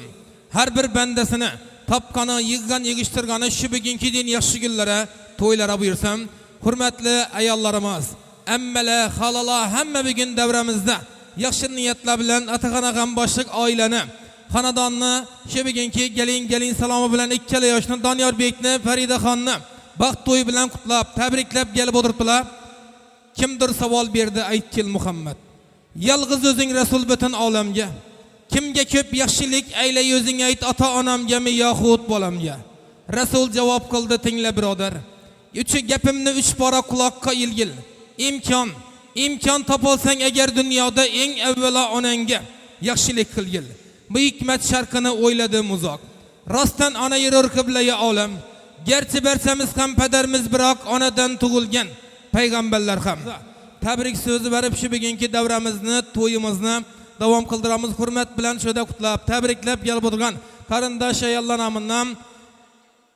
her bir bendesini tapkanı, yığgan, yığıştırganı şu bugünkü din yaşlı günlere, toylara buyursam, hürmetli ayallarımız, emmele, halala, hemme bugün devremizde, yaxşı niyetler bilen Atakan Ağam başlık aileni, xanadanını, şu bugünkü gelin salamı bilen ikkili yaşını, Danyar Bekni, Feride Xanını, baxt toyu bilen kutlap, tebriklep gelip oturttular. Kimdir savol berdi aytkil Muhammed. Yalğız özüň Resul bütün alemge. Kimge köp yaxşilik eyle özüň ayt ata anamga mi yahut bolamga. Resul cevap kıldı tingle birodar. Üçü gepimni üç para kulakka ilgil. İmkan tapolsaň eger dünyada en evvela onanga yaxşilik kılgil. Bu hikmet şarkını oyladım uzak. Rastan ana yürür kıbleye alem. Gerçi bersemiz hem pederimiz bırak anadan tugulgen. Peygamberler ham. Tebrik sözü verip şu bugünkü devremizni, toyumuzni davam kıldıramız. Hürmet bilen şöyle kutlap, tebriklep gelip oturgan karındaş ayallar namından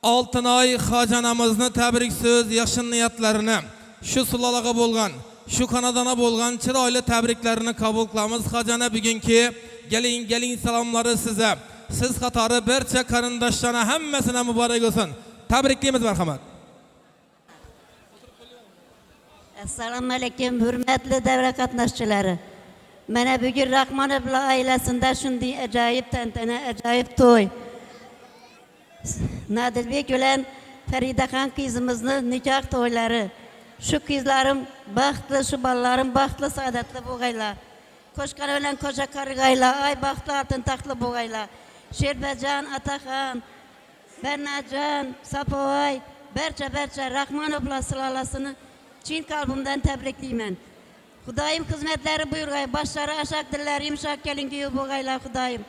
Altınay Hacanamızını tebrik söz, yaşın niyetlerini, şu sulalaga bolgan, şu kanadana bolgan çıraylı tebriklerini kabul kılamız. Hacana bugünkü gelin salamları size. Siz katarı berçe karındaşlarına hemmesine mübarek olsun. Tebrikliyimiz merhamet. Assalamu alaikum hürmetli devre katnaşçıları. Mene bugün Rahmanov ailesinde şundi acayip tantana, acayip toy. Nadilbek bilen Feride Xan kızımızın nikah toyları. Şu kızlarım bahtlı, şu ballarım bahtlı, saadetli boğayla. Koşkan ölen koca karıgayla, ay bahtlı altın tahtlı boğayla. Şerbecan, Atakan, Bernacan, Sapoay, berçe Rahmanov'la sılalasını Çin kalbimden tebrikliyim. Hudayım hizmetleri buyurgay, başları aşak diller, yumuşak gelin gibi boğayla Hudayım.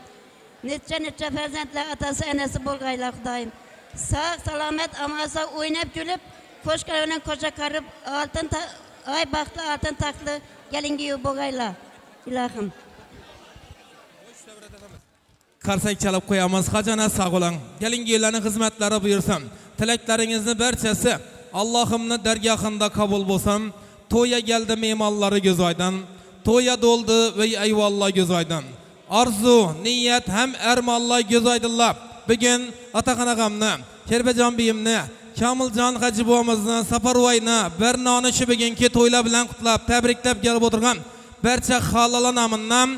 Nice ferzentler atası enesi bolgayla Hudayım. Sağ salamet amasa oynayıp gülüp, koşkan ölen koca karıp, ay baktı altın taklı gelin gibi boğayla. İlahım. Karsak çalıp koyamaz, hacana sağ olan. Gelin giyilerin hizmetleri buyursam, tileklerinizni berçesi, Allah'ımны dergahında kabul bolsam, toya geldi memalları göz aydan, toya doldu ve eyvallah göz aydan. Arzu, niyet hem ermallah göz aydınlar. Bugün Atakan Ağamны, Kerbecan beyimni, Kamilcan Hacıboğamızны, Saparuvayны, Bernanı şu bugünkü toyla bilen kutlap, tebriklep gelip oturgan, berçe halala namından,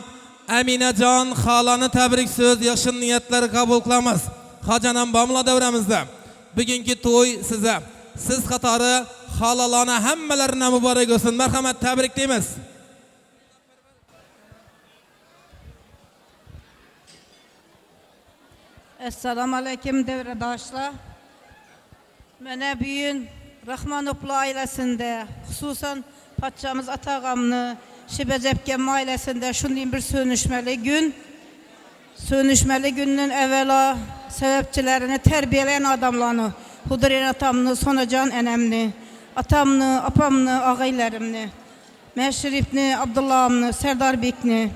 Eminecan halanı tebrik söz, yaşın niyetleri kabul kılamız. Hacanam bamla devremizde. Bugünkü toy size. Siz katarı halalana hemmelerine mübarek olsun. Merhamet tebrikliyimiz. Assalamu alaikum devredaşlar. Mene büyün Rahmanovlu ailesinde, hususan Patçamız Atağamını, Şibecepkem ailesinde şunun bir sönüşmeli günün evvela sebepçilerini terbiyeleyen adamlarını, Hudriyen atamını, Sonacan enemni, atamını, apamını, ağaylarımını, Meşrifni, Abdullah'ımını, Serdar Bekni,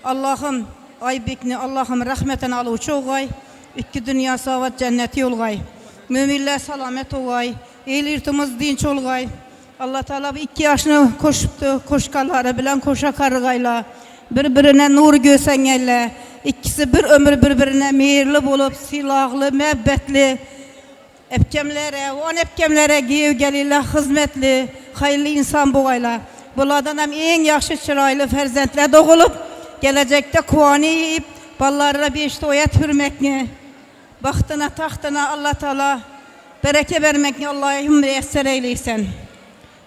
Allah'ım Aybekni, Allah'ım rahmeten alıuçu oğay, iki dünya savat cenneti olgay, müminler salamet olgay, el irtimiz dinç olgay. Allah Teala iki yaşını koşuptu, koşkaları bilen koşa karıgayla, birbirine nur gösengeyle, ikisi bir ömür birbirine mehirli bulup, silahlı, mebbetli, epkemlere, on epkemlere gevgeliyle, hizmetli, hayırlı insan boğayla. Bunlardan hem en yaxşı çıraylı ferzentler doğulup, gelecekte kuvaniyip, ballarına bir işte oyat hürmekni, bahtına, tahtına Allah Teala bereke vermekni Allah'ım müyesser eyleysen.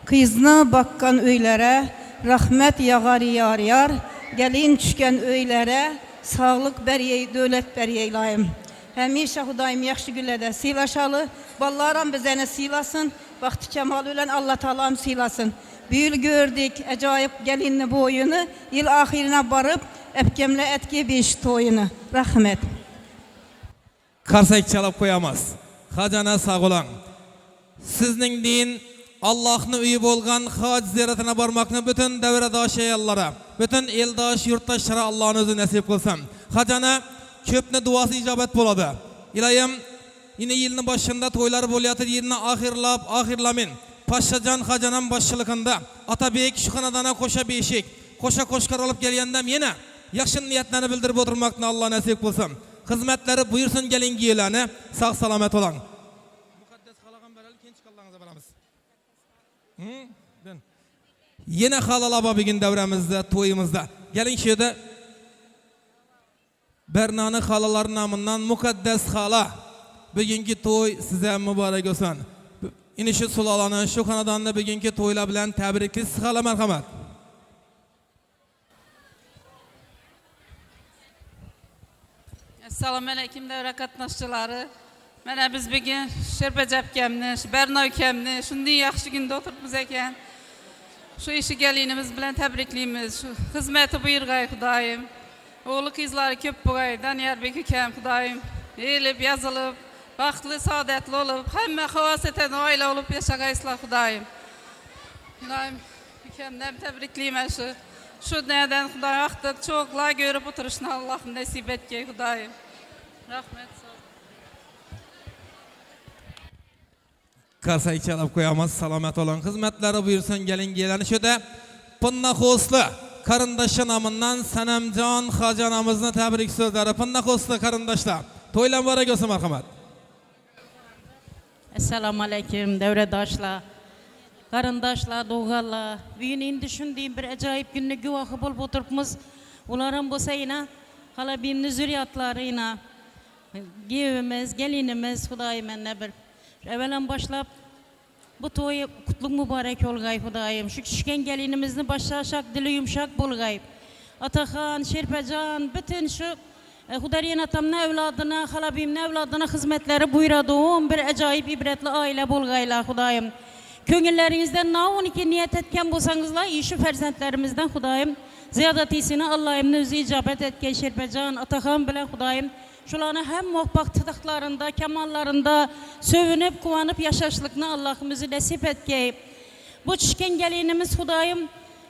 Kızına bakkan öylere, rahmet yağar yar, gelin düşken öylere, sağlık beriye, dövlet beriye ilayim. Hemişe Hudayım yaxşı güllede silaşalı, ballaram bizene silasın, vakti kemal ölen Allah Teala'm silasın. Büyül gördük, acayip gelinli boyunu, yıl ahirine barıp, epkemle etki beş toyunu. Rahmet. Karsak çalıp koyamaz. Hacana sağ olan. Sizning din Allah'ını üyü bolgan hac ziyaretine barmakını bütün devredaş ayallara, bütün eldaş, yurttaşlara Allah'ın özü nasip kılsam. Hacana köpne duası icabet boladı. İlayim yine yılının başında toylar bolyatır yerine ahirlamin. Paşacan Hacanam başçılıkında Atabek şu kanadana koşa beşik, koşa koşkar olup gelgendem yine yakşın niyetlerini bildirip oturmaktan Allah nasip kılsam. Hizmetleri buyursun gelin giyelerine. Sağ salamet olan. Mukaddes halagan bereli kenç kallarınıza baramız. Yine halalaba bir gün devremizde, toyumuzda. Gelin şöyle Bernanı halaların namından mukaddes hala. Bugünkü toy size mübarek olsun. İnişi sulalanın şu kanadanlı bugünkü toyla bilen tebrikli hala merhamet. Assalamu alaykum davra qatnaşçıları. Mana biz bugün Şerbecep kemni, Bernoy kemni, şunday yaxshi kunda o'tiribmiz ekan. Şu işi gelinimiz bilen tebrikliymiz. Şu hizmeti buyurgay Xudoyim. Oğlu kızları köp bo'lgay, Daniyarbek ukam Xudoyim. Elib, yazılıp, baxtli, saodatli olup, hamma havas eten oila olup yaşagaysizlar Xudoyim. Xudoyim ukamdan tebrikliyman shu. Şu neden Xudoy vaqtda cho'qlar görüp o'tirishni Allohim nasib etgay Xudoyim. Rahmet. Karsayı çalıp koyamaz, salamet olan hizmetleri buyursun gelin gelen şöyle Pınna Xoslu karındaşı namından Sanemcan Hacanamızın tebrik sözleri Pınna Xoslu karındaşlar toylan var göğsü merhamet. Assalamu alaykum devredaşlar. Karındaşlar, doğallar. Bugün indi şundayım bir acayip günlü güvahı bulup oturupmuz. Ularım bu sayına, hala bimni zürriyatlarıyla, gevimiz, gelinimiz, Xudayım enne bir. Evvelen başlap, bu toyu kutluk mübarek olgay Xudayım. Şu küçükken gelinimizni başlaşak, dili yumuşak bolgay. Atahan, Şerpecan, bütün şu Xudariyen atamın evladına, hala bimni evladına hizmetleri buyuraduğum bir acayip ibretli aile bolgayla Xudayım. Köngüllerinizden nauniki niyet etken bolsanızlar, işi ferzentlerimizden Xudayım. Ziyadetisini Allah'ım özü icabet etken Şerpecan, Atahan bilen Xudayım. Şularını hem muhabbak tıdıklarında, kemallarında sövünüp, kuvanıp yaşaşlıkını Allah'ımızı nasip etkey. Bu çişken gelinimiz Xudayım,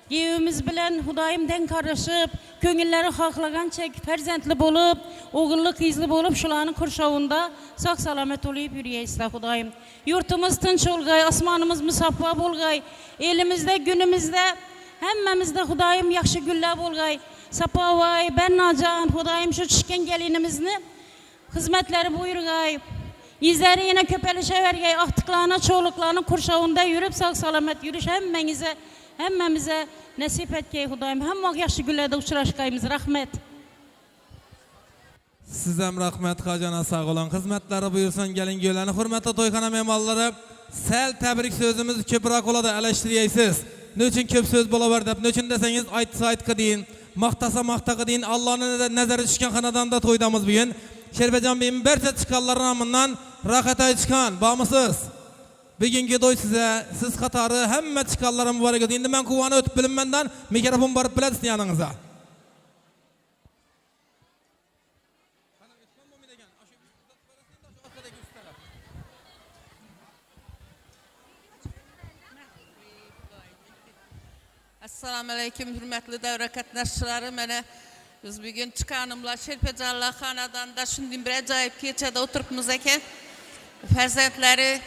giyimiz bilen Xudayım'den karışıp, köngülleri haklagan çek, ferzentli bolup, oğullu kızlı bolup, şularının kurşavunda sağ salamet olayıp yürüyeysizler Xudayım. Yurtumuz tınç olgay, asmanımız musaffa bolgay, elimizde, günümüzde, hemmemizde Xudayım yaxşı güller bolgay. Sapavay, Bernacan, Xudayım şu çişken gelinimizni hizmetleri buyurgay. Yüzleri yine köpelişe vergay, ahtıklarına, çoğuluklarının kurşavında yürüp sağ salamet yürüş hemmemize nasip etkey Xudayım. Hem yaxşı güllerde uçuraşkayımız, rahmet. Sizem rahmet Hacana sağ olan hizmetleri buyursun gelin göleni. Hürmetli toykana memalları, sel tebrik sözümüz köpürak ola da eleştiriyesiz. Ne için köp söz bolavar dep, ne için deseniz aytsa aytkı deyin. Maktasa maktakı deyin Allah'ın nezeri çıkan kanadanda toydamız bugün. Şerbecan Bey'in berse çıkanların amından rakatay çıkan bağımsız. Bugünkü toy size siz katarı hemme çıkanların mübarek olsun. Şimdi ben kuvanı ötüp bilinmenden mikrofon barıp bilet yanınıza. Assalamu alaykum hürmetli davra qatnaşçıları. Mene biz bugün çıkanımla Şerpecanlar xanadanda şunday bir acayip keçede oturupmuz eken. Ferzentleri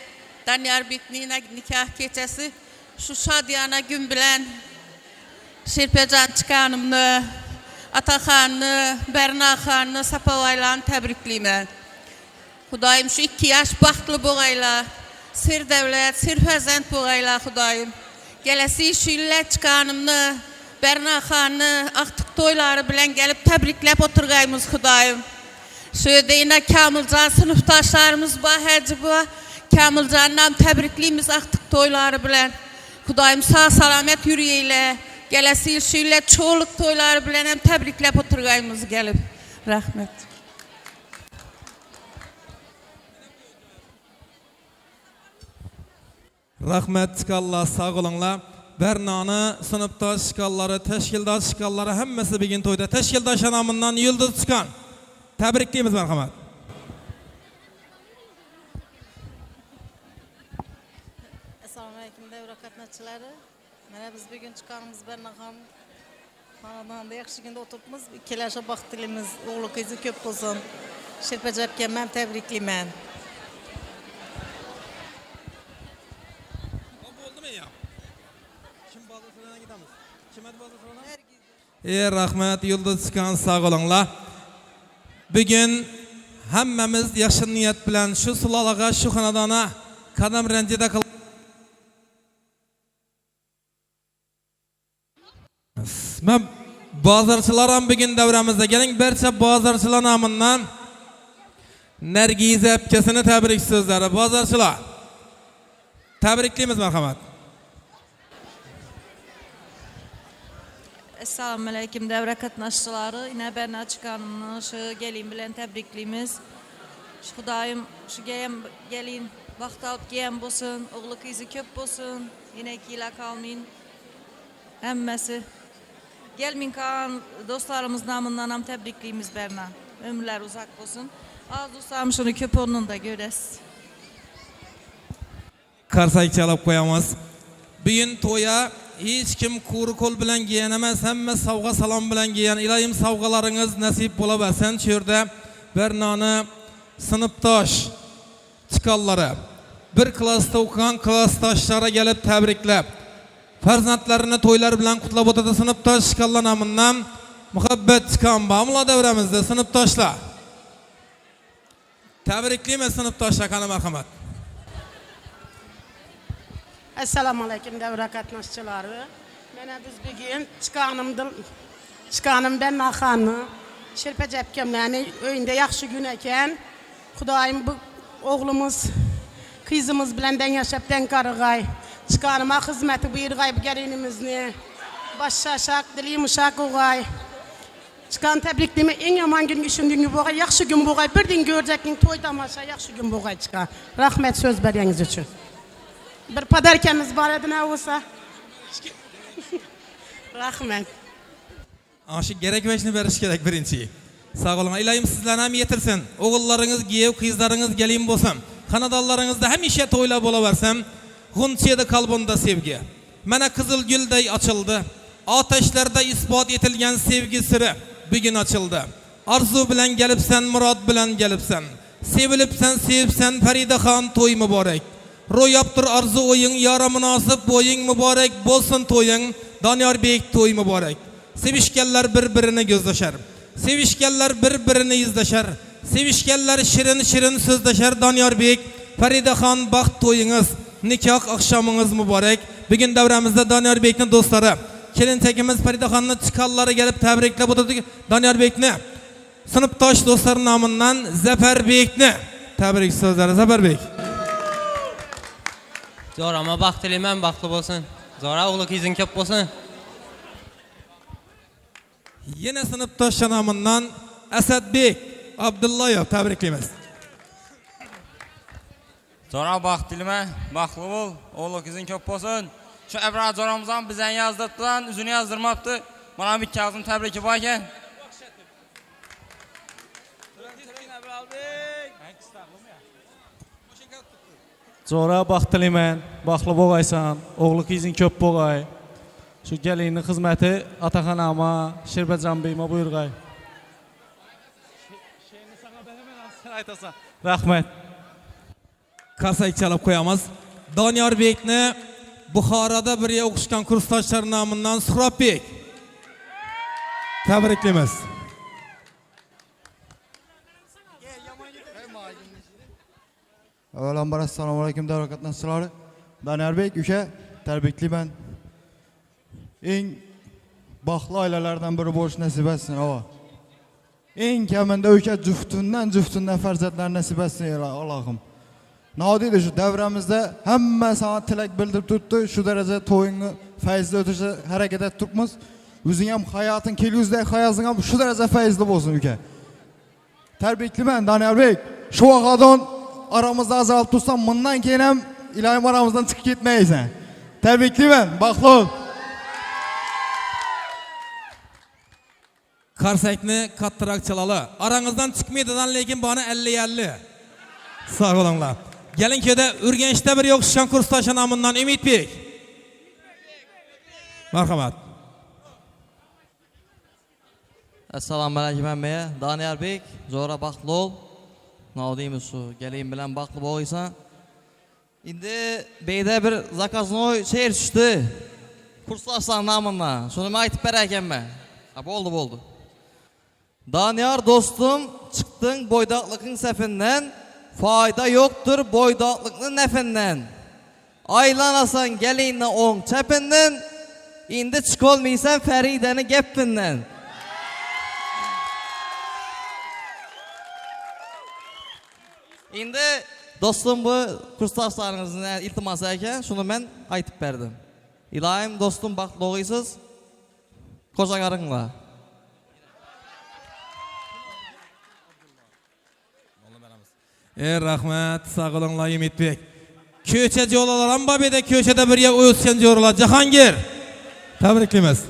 Daniyarbek'nin nikah keçesi şu şadiyana gün bilen Şerpecan çıkanımını, Ataxanını, Bernaxanını, Sapavaylarını tebrikliyim. Xudayım şu 2 yaş baxtlı boğayla, sir devlet, sir ferzent boğayla Xudayım. Gelesi işille çıkanımını, Bernaxanını, aktık toyları bilen gelip tebriklep oturgayımız Xudayım. Şöyle yine Kamilcan sınıftaşlarımız bahacı bu. Kamilcan'dan tebrikliyimiz aktık toyları bilen. Xudayım sağ salamet yürüyeyle. Gelesi işille çoğuluk toyları bilen hem tebriklep oturgayımız gelip. Rahmet. Rahmet çıkallar sağ olanlar. Bernanı, sınıftaş çıkalları, teşkildaş çıkalları hemmesi bir gün toyda. Teşkildaş anamından yıldız çıkan. Tebrikliyimiz merhamet. Assalamu alaykum devre katnaşçıları. Mana biz bugün çıkanımız Bernaxan xanadanda yaxşı günde oturupmuz. İkilaşa baxtılımız, oğlu kızı köp olsun. Şerpecepken mən tebrikliyim. Rahmet yıldız çıkan sağ olanlar. Bugün hammamiz yaxshi niyat bilan shu sulolaga, shu xonadona qadam ranjida qil. Men bozorchilar ham bugun davramizda keling, barcha bozorchilar nomidan Nargiza apkasini tabrik so'zlari. Bozorchilar tabriklaymiz, marhamat. Assalomu alaykum davra qatnashchilari. Yine ben çıkanımını şu gelin bilen tebrikliyimiz. Şu Xudoyim şu gelin vaqt alıp gelin bolsun, oğlu kızı köp bolsun. Yine kila kalmayın. Hemmesi. Gelmin kalan dostlarımız namından ham tebrikliyimiz berna. Ömürler uzak bolsun. Az dostlarım şunu köp onun da göresiz. Qarsak çalıp koyamaz. Bugün toya hiç kim kuru kol bilen giyen emas, hemme savga salam bilen giyen. İlayim savgalarınız nasip bulaversen çörde Bernanı sınıftaş çıkalları bir klasta okuyan klastaşlara gelip tebriklep farzandlarını toylar bilen kutlap otada sınıftaş çıkallar namından muhabbet çıkan bağımla devremizde sınıftaşla tebrikliyim sınıftaşla kanı merhamet. Assalamu alaykum davra qatnaşçıları. Mene biz bugün çıkanımdan naxanı Şerpec əpkəmlərini öyündə yaxşı gün eken. Xudoyim bu oğlumuz, kızımız bilenden yaşapdan qarıqay. Çıkanıma hizmeti buyurğay bu gəlinimizni. Başşaşaq, dili yumuşaq oğay. Çıkan təbriklimi en yaman gün düşündüğün gibi oğay, yaxşı gün boğay. Birdin görecektin toy tamaşa, yaxşı gün boğay çıkan. Rahmet söz beriyeniz için. Bir padarkemiz var edi ne olsa. Rahmet. Aşı gerek veşini veriş gerek birinci. Sağ olun. İlayim sizlerine hem yetirsin. Oğullarınız, giyev, kızlarınız gelin bolsun. Kanadallarınızda hem işe toyla bolaversem. Hunçiyede kalbında sevgi. Mene kızıl gülday açıldı. Ateşlerde ispat etilgen sevgi sırrı bugün açıldı. Arzu bilen gelipsen, murad bilen gelipsen. Sevilipsen, sevipsen, Feride Han toy mübarek. Royaptır arzu oyun, yara münasip boyun mübarek. Bolsun toyun, Danyar Beyik toy mübarek. Sevişkenler birbirini gözleşer. Sevişkenler birbirini izleşer. Sevişkenler şirin şirin sözleşer. Danyar Beyik, Feride Han baxt toyunuz, nikah akşamınız mübarek. Bugün devremizde Danyar Beyik'in dostları, kelin tekimiz Feride Han'ın çıkalları gelip tebrikle bu da Danyar Beyik'ni, sınıftaş dostların namından Zafer Beyik'ni tebrik sözleri. Zafer Beyik. Zor ama baxt dilemen baxtlı bolsun. Zora oğlu kızın köp bolsun. Yine sınıftaş namından Esad Beyik Abdullayev tebrikleyimiz. Zora baxt dilime, baxtlı bol, oğlu kızın köp bolsun. Şu Ebra Zoramızdan bizden yazdırdılar, üzünü yazdırmaptı. Bana bir kağıdın tebriki varken. Zora baxt dilemen, baxtlı boğaysan, oğlu kızın köp boğay. Şu gelinin hizmeti Ataxanama, Şerbecan Bey'ime buyurğay. Rahmet. Kasayı çalıp koyamaz. Danyar Beyik'ni Buxarada bir okuşkan kursdaşlar namından Suhrab Beyik tebrikleyimiz. Avvalambor assalomu alaykum davra qatnashchilari. Danyarbek uşa tabrikliyman. Eng baxtli ailelerden biri bo'lish nasib etsin ava. Eng kamida uşa juftundan farzandlar nasib etsin Allohim. Nadide şu devramızda hemme sana tilak bildirip tuttu. Şu derece toyunu feyizli ötüşe hareket et tutmaz. Üzün hem hayatın keliyüzde hayatın hem şu derece feyizli olsun ülke. Terbiyekli ben Danyar Bey. Şu vakadan aramızda azalt tutsam bundan kenem İlahim aramızdan çıkıp gitmeysen. Terbiyekli ben. Baklı. Karsakni kattırak çalalı. Aranızdan çıkmaydıdan lekin bana 50-50. Sağ olunlar. Gelin köyde Ürgenç'te bir yokuşan kursdaşı namından Ümit Bey. Merhamet. Assalomu alaykum hammaga. Danyar Bek, Zora baxtli ol. Navdiymiz shu, gelin bilan baxtli bo'lsan. Endi beyda bir zakaznoy she'r tushdi. Kursdoshlar nomidan. Shuni aytib berar ekanman. Ha, bo'ldi. Daniyar dostum, çıktın boydaklıkın sefinden, fayda yoktur boydaklıkın nefinden. Aylanasan gelinle on çepinden, indi çıkolmaysan Ferideni gepinden. İndi dostum bu kursdaşlarınızın iltiması eken, şunu ben aytıp verdim. İlahim dostum baxtlı oğuysuz, koca karınla. Rahmet, sağ olun Layım Etbek. Köçeci olalan babede köçede bir yer uyusken yorula. Cahangir. Tebriklimiz.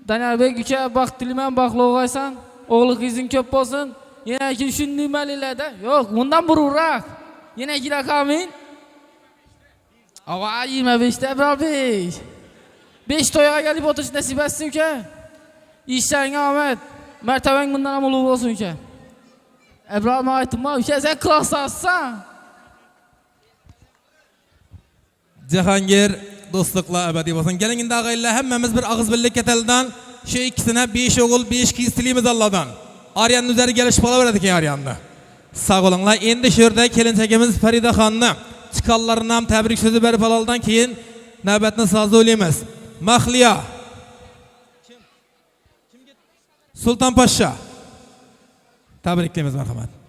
Daniyar Bey güçe bak dilimen baklı oğaysan, oğlu kızın köp olsun. Yine ki şunu melilerde. Yok, bundan bururak. Yine ki rakamin. Ava 25'te Ebrar Bey. 5 toya gelip oturuş nasip etsin ki. İşlerine Ahmet. Merteben bundan amulu olsun ki. Ebrar Mahit'im ülke sen klas atsan. Cahangir dostlukla ebedi olsun. Gelin indi ağayla hemmemiz bir ağız birlik etelden şu ikisine 5 oğul 5 kız dilimiz Allah'dan. Aryanın üzeri geliş pala verdik ya Aryan'da. Sağ olunla. Endi şurada kelinçekimiz Feride Han'ını çıkallarından tebrik sözü verip alaldan keyin nöbetini sazı olayımız. Mahliya. Sultan Paşa. Tebriklimiz merhamet.